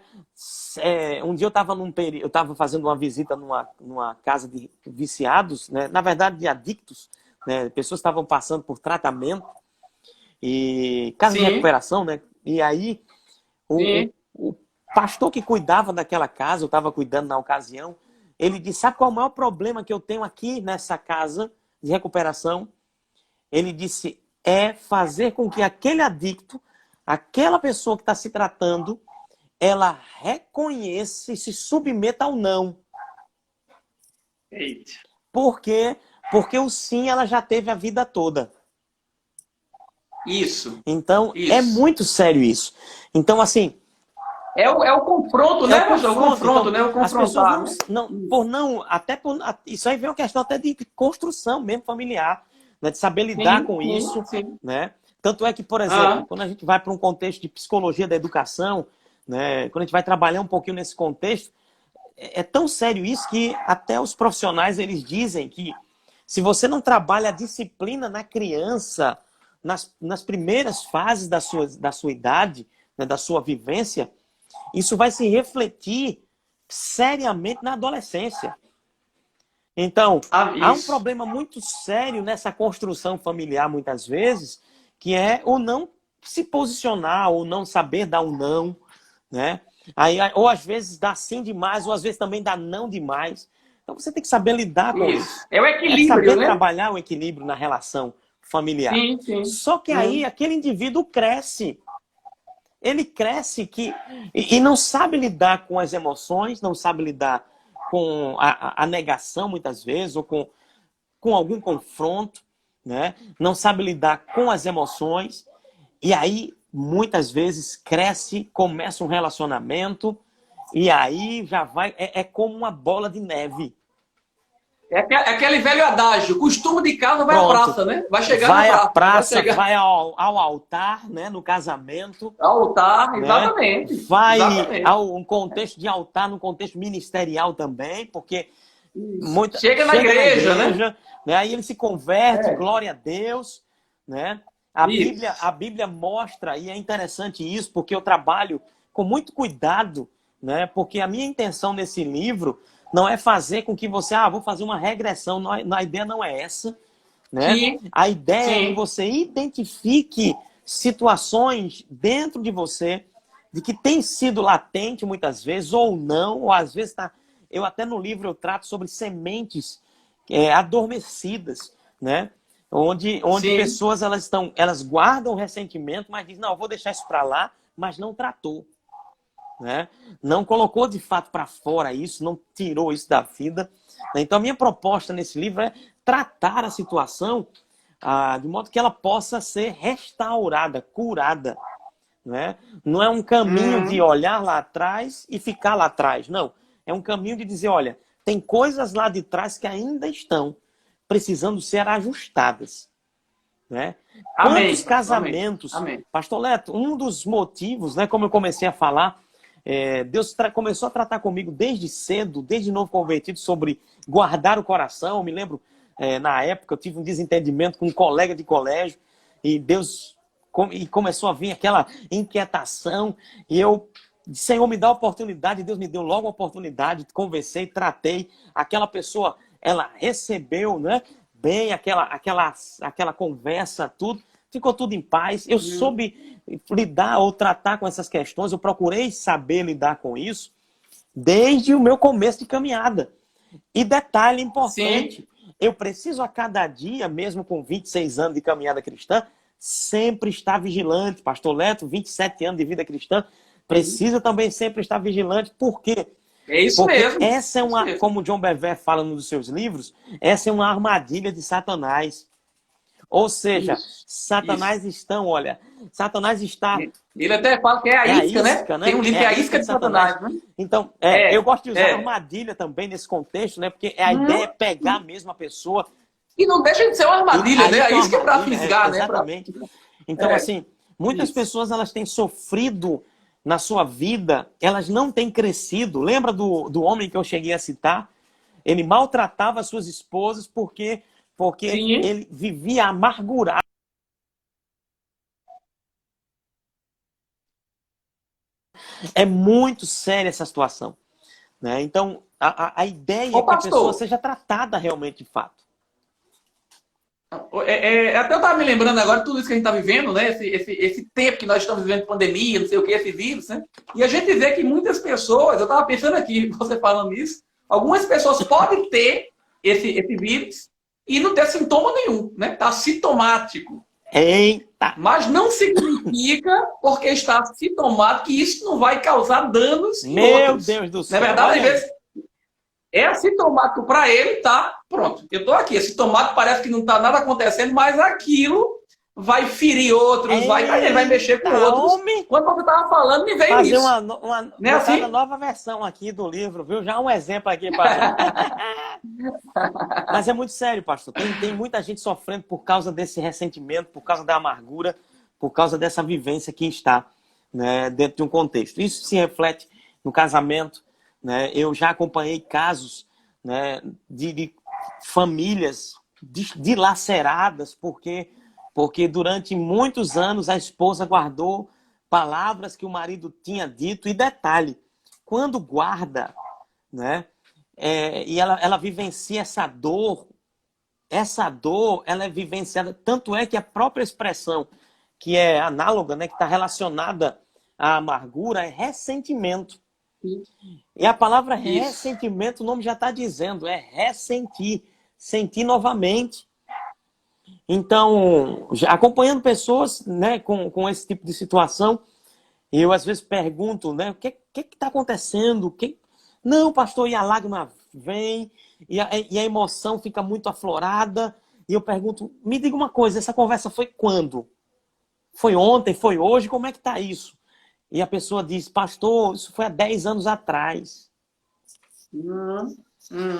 Um dia eu estava eu estava fazendo uma visita numa casa de viciados, né? Na verdade de adictos, né? Pessoas estavam passando por tratamento e casa de recuperação, né? E aí o pastor que cuidava daquela casa, eu estava cuidando na ocasião, ele disse: sabe qual é o maior problema que eu tenho aqui nessa casa de recuperação? Ele disse: é fazer com que aquele adicto, aquela pessoa que está se tratando, ela reconheça e se submeta ao não. Eita. Por quê? Porque o sim ela já teve a vida toda. Isso. Então, isso. É muito sério isso. Então, assim... É o confronto, né, pastor? O confronto, né? O confrontar, as pessoas isso aí vem uma questão até de construção mesmo familiar, né? De saber lidar com isso, né? Tanto é que, por exemplo, quando a gente vai para um contexto de psicologia da educação, né? Quando a gente vai trabalhar um pouquinho nesse contexto, é tão sério isso que até os profissionais eles dizem que se você não trabalha a disciplina na criança, nas primeiras fases da sua idade, né? Da sua vivência, isso vai se refletir seriamente na adolescência. Então, há um problema muito sério nessa construção familiar, muitas vezes, que é o não se posicionar, ou não saber dar um não, né? Ou às vezes dá sim demais, ou às vezes também dá não demais. Então você tem que saber lidar com isso. É o equilíbrio, saber né? trabalhar o equilíbrio na relação familiar. Só que aí aquele indivíduo cresce. Ele cresce e não sabe lidar com as emoções, não sabe lidar com a negação, muitas vezes, ou com algum confronto, né? Não sabe lidar com as emoções. E aí, muitas vezes, cresce, começa um relacionamento, e aí já vai... É como uma bola de neve. É aquele velho adágio, costume de casa vai à praça, né? Vai chegar na praça. Vai ao altar, né? No casamento. Ao altar, exatamente. Né? Vai ao um contexto de altar, no contexto ministerial também, porque chega na igreja, né? Aí ele se converte, glória a Deus, né? A Bíblia mostra, e é interessante isso, porque eu trabalho com muito cuidado, né? Porque a minha intenção nesse livro não é fazer com que você, vou fazer uma regressão. A ideia não é essa, né? A ideia é que você identifique situações dentro de você de que tem sido latente muitas vezes, ou não, ou às vezes tá. Eu até no livro eu trato sobre sementes adormecidas, né? Onde pessoas elas guardam o ressentimento, mas dizem: não, eu vou deixar isso para lá, mas não tratou. Né? Não colocou de fato para fora isso, não tirou isso da vida. Então a minha proposta nesse livro é tratar a situação de modo que ela possa ser restaurada, curada. Né? Não é um caminho de olhar lá atrás e ficar lá atrás, não. É um caminho de dizer: olha, tem coisas lá de trás que ainda estão precisando ser ajustadas. Né? Quantos casamentos... Pastor Leto, um dos motivos, né, como eu comecei a falar, Deus começou a tratar comigo desde cedo, desde novo convertido, sobre guardar o coração. Eu me lembro, na época, eu tive um desentendimento com um colega de colégio, e Deus começou a vir aquela inquietação, e eu, Senhor, me dá a oportunidade. Deus me deu logo a oportunidade, conversei, tratei. Aquela pessoa, ela recebeu, né, bem aquela conversa, tudo. Ficou tudo em paz. Eu soube lidar ou tratar com essas questões. Eu procurei saber lidar com isso desde o meu começo de caminhada. E detalhe importante, eu preciso a cada dia, mesmo com 26 anos de caminhada cristã, sempre estar vigilante. Pastor Leto, 27 anos de vida cristã, precisa também sempre estar vigilante. Por quê? É isso mesmo. Essa é como o John Bevere fala num dos seus livros, essa é uma armadilha de Satanás. Ou seja, Satanás está... Ele até fala que é a isca, né? Tem um livro que é a isca de Satanás, né? Então, eu gosto de usar armadilha também nesse contexto, né? Porque a ideia é pegar mesmo a pessoa... E não deixa de ser uma armadilha, né? A isca é para fisgar, né? Exatamente. Então, assim, muitas pessoas elas têm sofrido na sua vida, elas não têm crescido. Lembra do homem que eu cheguei a citar? Ele maltratava as suas esposas porque Sim. ele vivia amargurado. É muito séria essa situação, né? Então, a ideia é Ô, que a pessoa pastor, seja tratada realmente de fato. até eu estava me lembrando agora de tudo isso que a gente está vivendo, né? Esse tempo que nós estamos vivendo, pandemia, não sei o que, esse vírus, né? E a gente vê que muitas pessoas, eu estava pensando aqui, você falando isso, algumas pessoas podem ter esse vírus e não ter sintoma nenhum, né? Tá sintomático. Eita! Mas não significa, porque está sintomático, que isso não vai causar danos em Meu outros. Deus do Na céu, verdade, olha às aí. vezes, é assintomático para ele, tá? Pronto. Eu tô aqui. Assintomático parece que não tá nada acontecendo, mas aquilo vai ferir outros, ele vai mexer com Eita, outros. homem! Quando você tava falando, me veio Fazer isso. Não é botar na assim? nova versão aqui do livro, viu? Já um exemplo aqui para. Mas é muito sério, pastor. Tem muita gente sofrendo por causa desse ressentimento, por causa da amargura, por causa dessa vivência que está, né, dentro de um contexto. Isso se reflete no casamento, né? Eu já acompanhei casos, né, de famílias dilaceradas porque durante muitos anos a esposa guardou palavras que o marido tinha dito. E detalhe, quando guarda, né, e ela vivencia essa dor ela é vivenciada, tanto é que a própria expressão que é análoga, né, que está relacionada à amargura, é ressentimento. E a palavra Isso. ressentimento, o nome já está dizendo, é ressentir, sentir novamente. Então, acompanhando pessoas, né, com esse tipo de situação, eu às vezes pergunto, né, o que está acontecendo? Não, pastor, e a lágrima vem, e a emoção fica muito aflorada, e eu pergunto, me diga uma coisa, essa conversa foi quando? Foi ontem? Foi hoje? Como é que está isso? E a pessoa diz, pastor, isso foi há 10 anos atrás. Hum,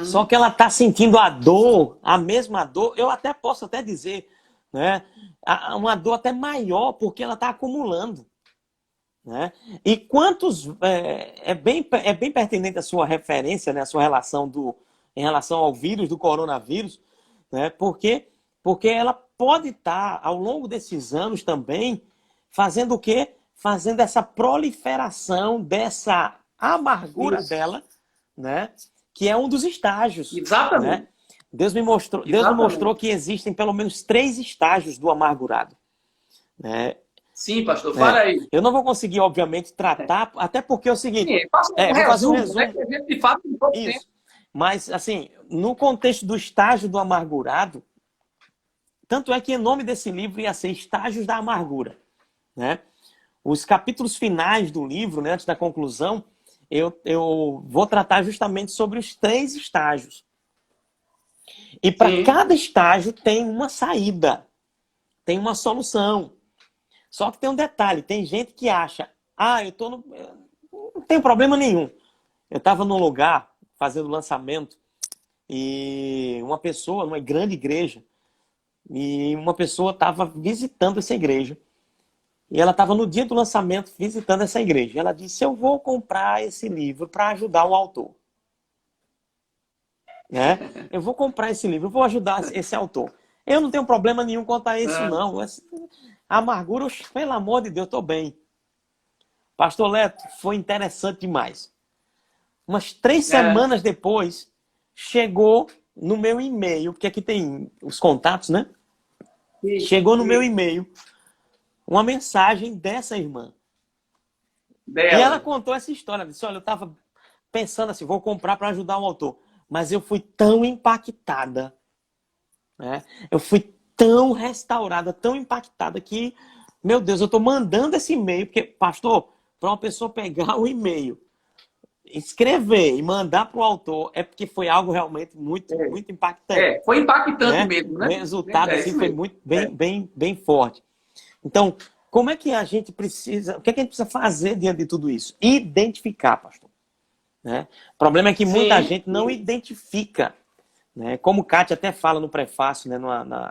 Só hum. que ela está sentindo a dor, a mesma dor, eu até posso até dizer, né? Uma dor até maior, porque ela está acumulando. Né? E quantos. É bem pertinente a sua referência, né? A sua relação em relação ao vírus, do coronavírus, né? Porque ela pode estar, ao longo desses anos também, fazendo o quê? Fazendo essa proliferação dessa amargura Isso. dela, né? Que é um dos estágios, né? Exatamente. Deus me mostrou Exatamente. que existem pelo menos 3 estágios do amargurado, né? Sim, pastor, fala aí. Eu não vou conseguir, obviamente, tratar, até porque é o seguinte, Sim, faça um vou fazer um resumo, né? resumo, Que a gente, de fato, tem pouco tempo. isso. Mas, assim, no contexto do estágio do amargurado, tanto é que o nome desse livro ia ser Estágios da Amargura, né? Os capítulos finais do livro, né, antes da conclusão, eu vou tratar justamente sobre os 3 estágios. E para Sim. cada estágio tem uma saída, tem uma solução. Só que tem um detalhe, tem gente que acha, não tem problema nenhum. Eu estava num lugar fazendo lançamento e uma pessoa, numa grande igreja, e uma pessoa estava visitando essa igreja. E ela estava no dia do lançamento visitando essa igreja. Ela disse, eu vou comprar esse livro para ajudar o autor. Né? Eu vou comprar esse livro, eu vou ajudar esse autor. Eu não tenho problema nenhum quanto a isso, Ah, não. A amargura, pelo amor de Deus, estou bem. Pastor Leto, foi interessante demais. Umas 3 é. semanas depois, chegou no meu e-mail, porque aqui tem os contatos, né? Sim, Chegou no meu sim. e-mail uma mensagem dessa irmã. E ela Dela. contou essa história. Disse, olha, eu estava pensando assim, vou comprar para ajudar o autor. Mas eu fui tão impactada, né? Eu fui tão restaurada, tão impactada que, meu Deus, eu estou mandando esse e-mail, porque, pastor, para uma pessoa pegar o e-mail, escrever e mandar para o autor, é porque foi algo realmente muito, muito impactante. Foi impactante Né? mesmo, O né? resultado É assim isso foi mesmo. muito É. bem forte. Então, como é que a gente precisa, o que é que a gente precisa fazer diante de tudo isso? Identificar, pastor. Né? O problema é que muita Sim, gente não sim. identifica. Né? Como Kátia até fala no prefácio, né,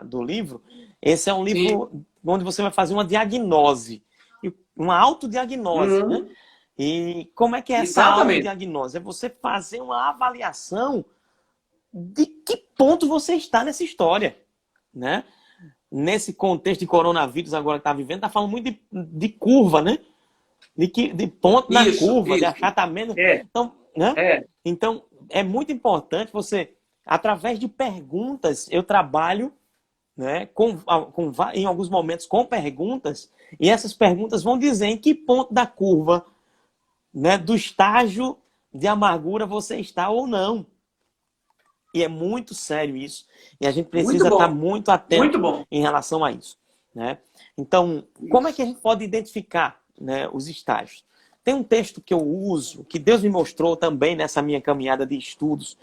do livro, esse é um Sim. livro onde você vai fazer uma diagnose. E uma autodiagnose, né? Uhum. E como é que é essa Exatamente. autodiagnose? É você fazer uma avaliação de que ponto você está nessa história, né? Nesse contexto de coronavírus agora que está vivendo, está falando muito de curva, né? De ponto na curva, de Isso. achatamento. É, Então, né? é. Então, é muito importante você, através de perguntas, eu trabalho, né, em alguns momentos com perguntas, e essas perguntas vão dizer em que ponto da curva, né, do estágio de amargura você está ou não. E é muito sério isso. E a gente Muito precisa estar bom. muito Muito atento bom. em relação a isso, né? Então, como é que a Isso. gente pode identificar, né, os estágios? Tem um texto que eu uso, que Deus me mostrou também nessa minha caminhada de estudos,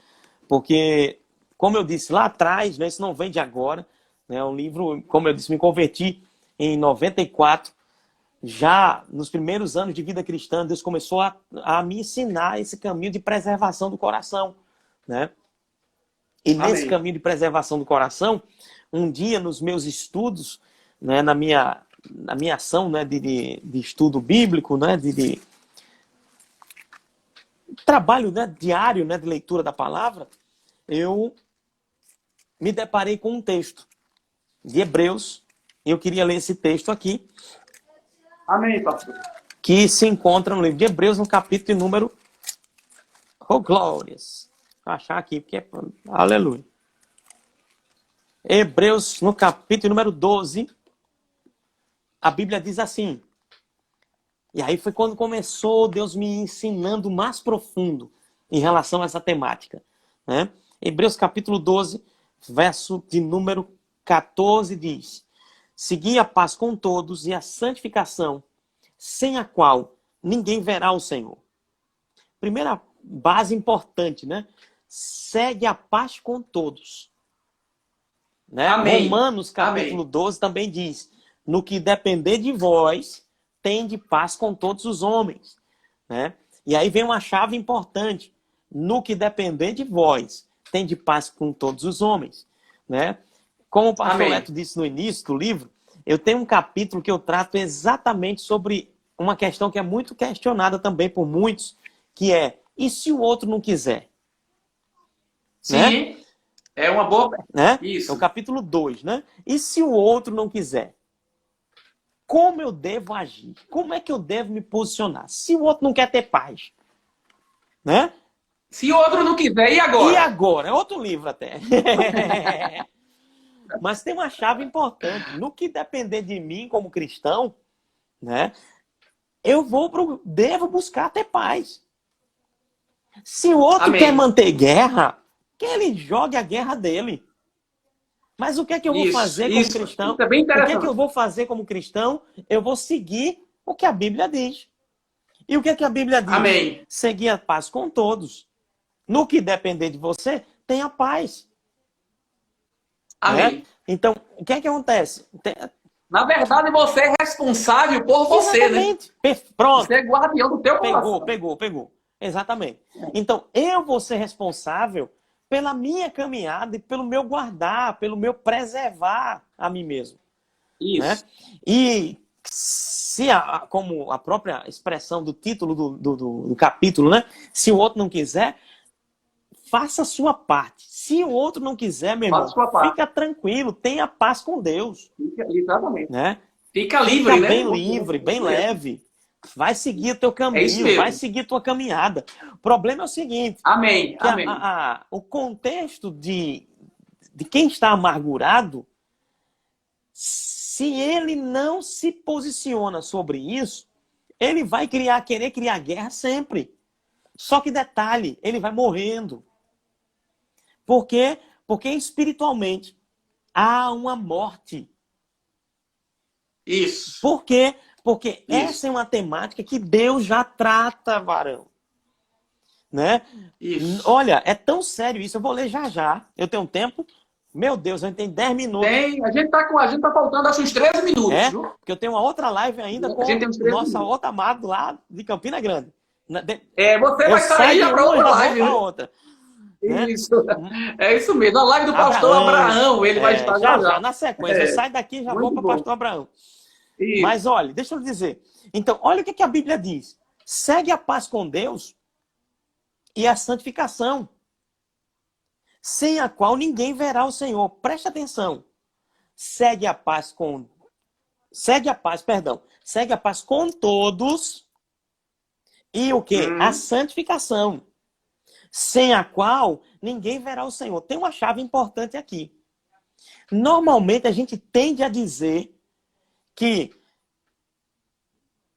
porque, como eu disse lá atrás, né, isso não vem de agora, né, é um livro, como eu disse, me converti em 94, já nos primeiros anos de vida cristã, Deus começou a me ensinar esse caminho de preservação do coração, né? E nesse Amém. caminho de preservação do coração, um dia nos meus estudos, né, na minha ação, né, de estudo bíblico, né, de trabalho, né, diário, né, de leitura da palavra, eu me deparei com um texto de Hebreus, e eu queria ler esse texto aqui, Amém, pastor. que se encontra no livro de Hebreus, no capítulo número... Oh, glórias! Vou achar aqui, porque é... Aleluia. Hebreus, no capítulo número 12, a Bíblia diz assim, e aí foi quando começou Deus me ensinando mais profundo em relação a essa temática, né? Hebreus capítulo 12, verso de número 14 diz, segui a paz com todos e a santificação, sem a qual ninguém verá o Senhor. Primeira base importante, né? Segue a paz com todos. Né? Amém. Romanos capítulo Amém. 12 também diz, no que depender de vós, tende paz com todos os homens. Né? E aí vem uma chave importante, no que depender de vós, tende paz com todos os homens. Né? Como o pastor Amém. Leto disse no início do livro, eu tenho um capítulo que eu trato exatamente sobre uma questão que é muito questionada também por muitos, que é, e se o outro não quiser? Sim, Né? é uma boa. Né? É o Isso. capítulo 2, né? E se o outro não quiser? Como eu devo agir? Como é que eu devo me posicionar? Se o outro não quer ter paz, né? Se o outro não quiser, e E agora? agora? É outro livro até. Mas tem uma chave importante. No que depender de mim como cristão, né? Eu devo buscar ter paz. Se o outro Amém. quer manter guerra, que ele jogue a guerra dele. Mas o que é que eu vou fazer como cristão? Isso é bem O que é que eu interessante. vou fazer como cristão? Eu vou seguir o que a Bíblia diz. E o que é que a Bíblia diz? Amém. Seguir a paz com todos. No que depender de você, tenha paz. Amém. Né? Então, o que é que acontece? Na verdade, você é responsável por você, Exatamente. né? Pronto. Você é guardião do teu coração. Pegou. Exatamente. Então, eu vou ser responsável pela minha caminhada e pelo meu guardar, pelo meu preservar a mim mesmo. Isso. Né? E se, como a própria expressão do título do capítulo, né? Se o outro não quiser, faça a sua parte. Se o outro não quiser, meu irmão, fica tranquilo, tenha paz com Deus. Exatamente. Né? Fica livre, fica né? Bem livre, bem leve. Vai seguir o teu caminho, vai seguir a tua caminhada. O problema é o seguinte. Amém. Que Amém. O contexto de quem está amargurado, se ele não se posiciona sobre isso, ele vai querer criar guerra sempre. Só que detalhe, ele vai morrendo. Por quê? Porque espiritualmente há uma morte. Isso. Por quê? Porque essa é uma temática que Deus já trata, varão. Né? Isso. Olha, é tão sério isso. Eu vou ler já. Eu tenho tempo. Meu Deus, eu tenho 10 minutos. A gente tá faltando acho uns 13 minutos, viu? Porque eu tenho uma outra live ainda com o nosso outro amado lá de Campina Grande. Você vai sair já para outra live. Pra outra. Isso. É isso mesmo. A live do pastor Abraão, ele vai estar já. Na sequência. Eu saio daqui e já vou para o pastor Abraão. Isso. Mas olha, deixa eu dizer. Então, olha o que a Bíblia diz. Segue a paz com Deus e a santificação, sem a qual ninguém verá o Senhor. Preste atenção. Segue a paz, com todos e o quê? A santificação, sem a qual ninguém verá o Senhor. Tem uma chave importante aqui. Normalmente a gente tende a dizer que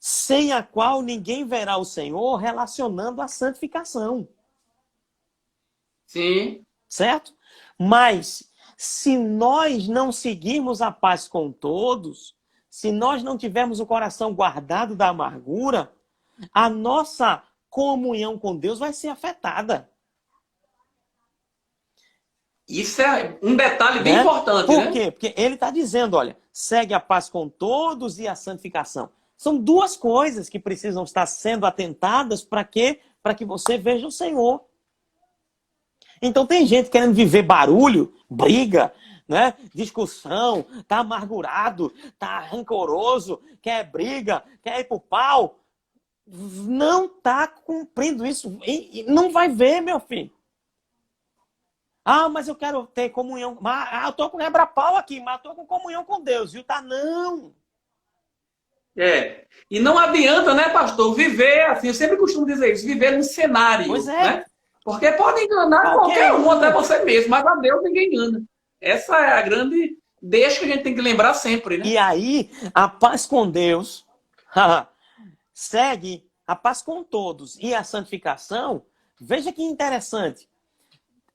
sem a qual ninguém verá o Senhor, relacionando a santificação. Sim. Certo? Mas se nós não seguirmos a paz com todos, se nós não tivermos o coração guardado da amargura, a nossa comunhão com Deus vai ser afetada. Isso é um detalhe bem importante, Por né? quê? Porque ele está dizendo, olha, segue a paz com todos e a santificação. São duas coisas que precisam estar sendo atentadas para quê? Para que você veja o Senhor. Então tem gente querendo viver barulho, briga, né? Discussão, tá amargurado, tá rancoroso, quer briga, quer ir pro pau. Não tá cumprindo isso. E não vai ver, meu filho. Ah, mas eu quero ter comunhão. Eu tô com quebra-pau aqui, mas eu tô com comunhão com Deus, viu? Tá não. E não adianta, né, pastor, viver assim, eu sempre costumo dizer isso, viver num cenário, Pois é. né? Porque pode enganar qualquer um, até você mesmo, mas a Deus ninguém engana. Essa é a grande deixa que a gente tem que lembrar sempre, né? E aí, a paz com Deus segue a paz com todos e a santificação. Veja que interessante.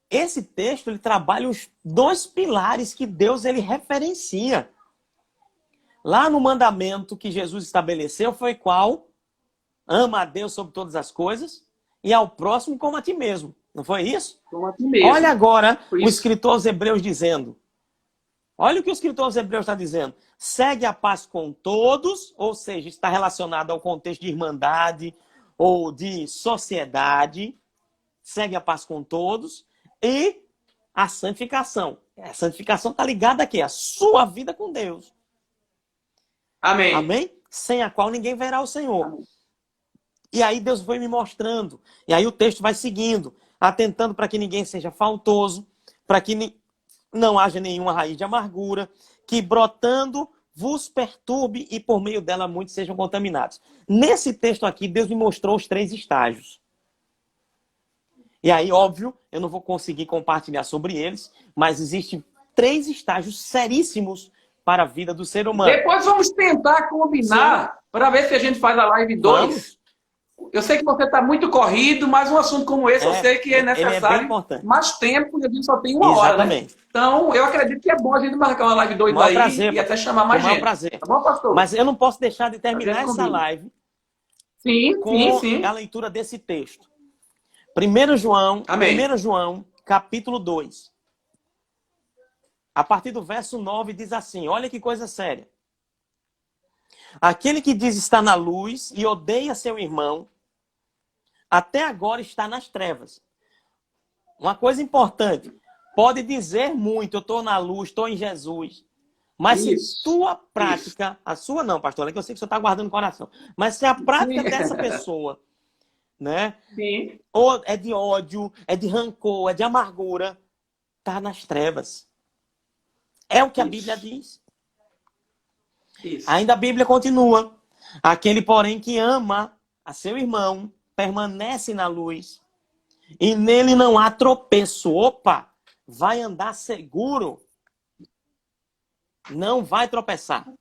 Esse texto ele trabalha os dois pilares que Deus ele referencia. Lá no mandamento que Jesus estabeleceu foi qual? Ama a Deus sobre todas as coisas e ao próximo como a ti mesmo. Não foi isso? Como a ti mesmo. Olha agora o escritor aos Hebreus dizendo. Olha o que o escritor aos Hebreus está dizendo. Segue a paz com todos, ou seja, está relacionado ao contexto de irmandade ou de sociedade. Segue a paz com todos e a santificação. A santificação está ligada aqui, a sua vida com Deus. Amém. Amém? Sem a qual ninguém verá o Senhor. Amém. E aí Deus foi me mostrando. E aí o texto vai seguindo, atentando para que ninguém seja faltoso, para que não haja nenhuma raiz de amargura, que brotando vos perturbe e por meio dela muitos sejam contaminados. Nesse texto aqui, Deus me mostrou os 3 estágios. E aí, óbvio, eu não vou conseguir compartilhar sobre eles, mas existem 3 estágios seríssimos para a vida do ser humano. Depois vamos tentar combinar para ver se a gente faz a live 2. Eu sei que você está muito corrido, mas um assunto como esse eu sei que é necessário mais tempo, porque a gente só tem 1 hora, né? Então, eu acredito que é bom a gente marcar uma live 2 aí prazer, e até chamar mais gente. Prazer. Tá bom, pastor? Mas eu não posso deixar de terminar essa live com a leitura desse texto. 1 João, capítulo 2. A partir do verso 9 diz assim, olha que coisa séria. Aquele que diz estar na luz e odeia seu irmão, até agora está nas trevas. Uma coisa importante, pode dizer muito, eu estou na luz, estou em Jesus. Mas se tua prática, a sua não, pastor, é que eu sei que você está guardando o coração. Mas se a prática dessa pessoa, né, ou é de ódio, é de rancor, é de amargura, está nas trevas. É o que a Bíblia diz. Ainda a Bíblia continua. Aquele, porém, que ama a seu irmão, permanece na luz, e nele não há tropeço. Opa, vai andar seguro. Não vai tropeçar.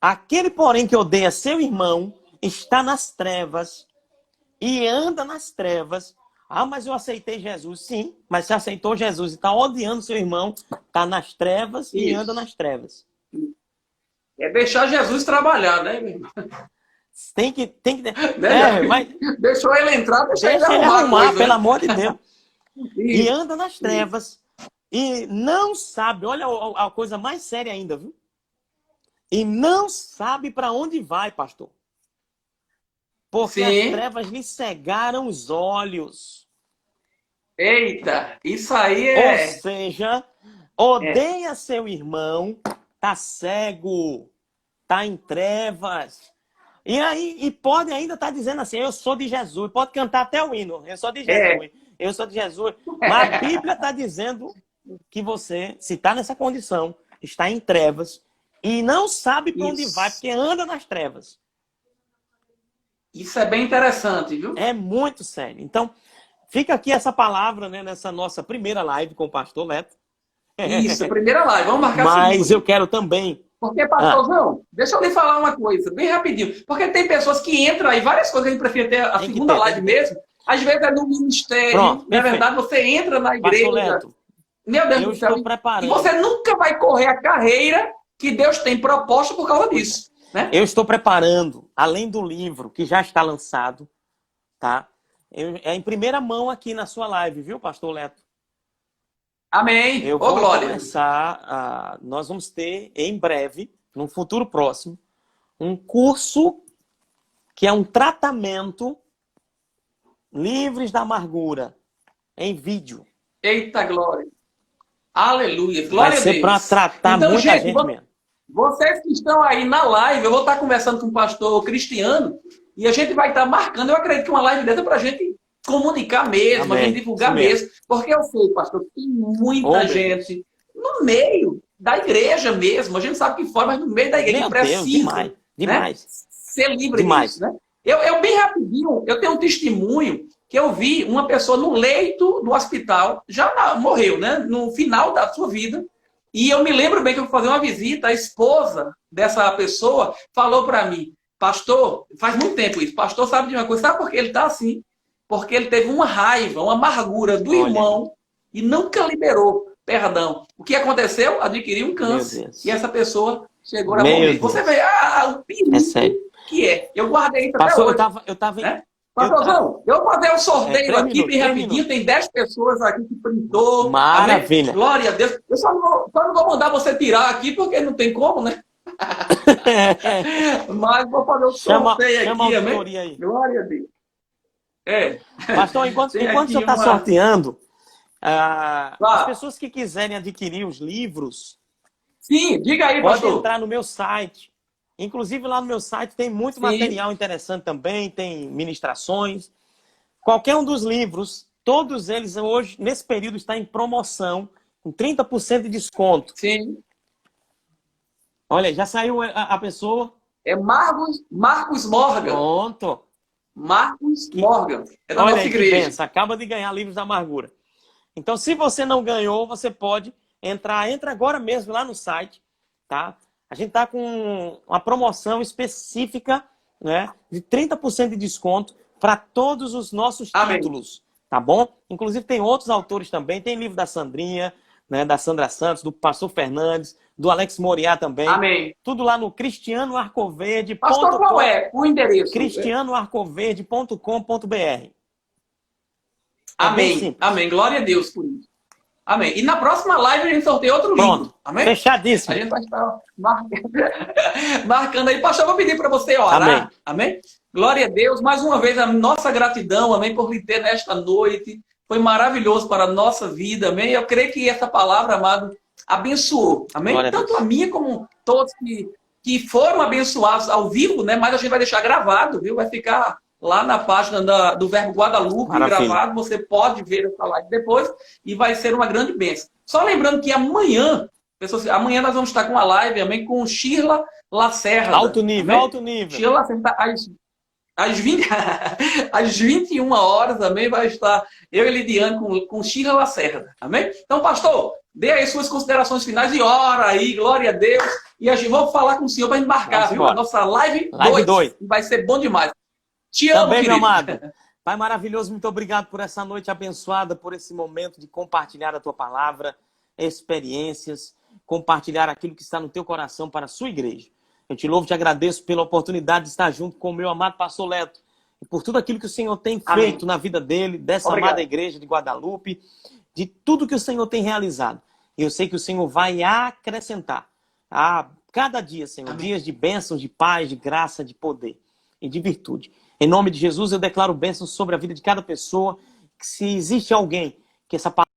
Aquele, porém, que odeia seu irmão, está nas trevas e anda nas trevas. Ah, mas eu aceitei Jesus. Sim, mas você aceitou Jesus e está odiando seu irmão, está nas trevas e anda nas trevas. É deixar Jesus trabalhar, né, meu irmão? Tem que mas deixou ele entrar, deixa ele arrumar coisa, pelo né? amor de Deus. E anda nas trevas. E não sabe, olha a coisa mais séria ainda, viu? E não sabe para onde vai, pastor. Porque as trevas lhe cegaram os olhos. Eita, isso aí é... Ou seja, odeia seu irmão, tá cego, tá em trevas, E aí, e pode ainda estar dizendo assim, eu sou de Jesus, pode cantar até o hino, eu sou de É. Jesus, eu sou de Jesus. Mas a Bíblia está dizendo que você, se está nessa condição, está em trevas e não sabe para onde vai, Isso. porque anda nas trevas. Isso é bem interessante, viu? É muito sério. Então, fica aqui essa palavra, né, nessa nossa primeira live com o pastor Leto. Isso, primeira live. Vamos marcar a Mas segunda. eu quero também. Porque, pastorzão, deixa eu lhe falar uma coisa, bem rapidinho. Porque tem pessoas que entram aí, várias coisas que a gente prefere ter a Tem que segunda ter, live mesmo. Às vezes é no ministério, Pronto, na perfeito. verdade, você entra na Pastor igreja. Leto, Meu Deus eu do céu. estou E preparando. você nunca vai correr a carreira que Deus tem proposta por causa disso. Né? Eu estou preparando, além do livro que já está lançado, tá? É em primeira mão aqui na sua live, viu, pastor Leto? Amém. Eu Ô, vou glória. começar, nós vamos ter em breve, num futuro próximo, um curso que é um tratamento livres da amargura em vídeo. Eita, glória. Aleluia. Vai Glória a ser para Deus. tratar Então, muita gente mesmo. vocês que estão aí na live, eu vou estar conversando com o pastor Cristiano e a gente vai estar marcando. Eu acredito que uma live dessa é para a gente comunicar mesmo, a Amém. gente divulgar Isso mesmo. mesmo. Porque eu sei, pastor, que tem muita meu gente no meio da igreja mesmo. A gente sabe que fora, mas no meio da igreja Meu que precisa, Deus, demais, demais. né, ser livre Demais. disso. Né? Eu bem rapidinho, eu tenho um testemunho que eu vi uma pessoa no leito do hospital, já morreu, né? No final da sua vida. E eu me lembro bem que eu fui fazer uma visita, a esposa dessa pessoa falou para mim, pastor, faz muito tempo isso, pastor sabe de uma coisa, sabe por que ele está assim? Porque ele teve uma raiva, uma amargura do irmão e nunca liberou perdão. O que aconteceu? Adquiriu um câncer. E essa pessoa chegou a morrer. Você vê, o perigo que é. Eu guardei isso pastor, até hoje. Eu tava né? Pastorzão, eu vou fazer um sorteio aqui minutos, bem rapidinho. Tem 10 pessoas aqui que printou. Maravilha. Amém? Glória a Deus. Eu só não vou mandar você tirar aqui, porque não tem como, né? Mas vou fazer um sorteio aqui, amém? Aí. Glória a Deus. Pastor, enquanto você está sorteando, as pessoas que quiserem adquirir os livros... Sim, diga aí, pode pastor. Entrar no meu site. Inclusive, lá no meu site tem muito material interessante também, tem ministrações. Qualquer um dos livros, todos eles hoje, nesse período, está em promoção, com 30% de desconto. Sim. Olha, já saiu a pessoa. É Marcos Morgan. Pronto. Marcos Morgan. É da nossa igreja. Pensa, acaba de ganhar Livros da Amargura. Então, se você não ganhou, você pode entrar. Entra agora mesmo lá no site, tá? A gente está com uma promoção específica, né, de 30% de desconto para todos os nossos títulos, tá bom? Inclusive tem outros autores também, tem livro da Sandrinha, né, da Sandra Santos, do Pastor Fernandes, do Alex Moriá também. Amém. Tudo lá no cristianoarcoverde. Pastor, qual é o endereço? cristianoarcoverde.com.br. Amém. Amém. Glória a Deus por isso. Amém. E na próxima live a gente sorteia outro livro. Amém? Fechadíssimo. A gente vai estar marcando aí. Pastor, eu vou pedir para você orar. Amém? Glória a Deus. Mais uma vez, a nossa gratidão, amém, por lhe ter nesta noite. Foi maravilhoso para a nossa vida, amém? Eu creio que essa palavra, amado, abençoou, amém? Tanto a minha como todos que foram abençoados ao vivo, né? Mas a gente vai deixar gravado, viu? Vai ficar lá na página do Verbo Guadalupe, gravado. Você pode ver essa live depois e vai ser uma grande bênção. Só lembrando que amanhã, pessoas, amanhã nós vamos estar com uma live, amém, com Shirla Lacerda. Alto nível, amém? Alto nível. Shirla Lacerda, às 21 horas, amém, vai estar eu e Lidiane com Shirla Lacerda, amém? Então, pastor, dê aí suas considerações finais e ora aí, glória a Deus. E a gente vai falar com o senhor para embarcar, viu? A nossa live 2 vai ser bom demais. Te amo, também, querido. Meu amado. Pai maravilhoso, muito obrigado por essa noite abençoada, por esse momento de compartilhar a tua palavra, experiências, compartilhar aquilo que está no teu coração para a sua igreja. Eu te louvo e te agradeço pela oportunidade de estar junto com o meu amado pastor Leto e por tudo aquilo que o Senhor tem feito na vida dele, dessa amada igreja de Guadalupe, de tudo que o Senhor tem realizado. E eu sei que o Senhor vai acrescentar a cada dia, Senhor, dias de bênçãos, de paz, de graça, de poder e de virtude. Em nome de Jesus, eu declaro bênçãos sobre a vida de cada pessoa. Que se existe alguém que essa palavra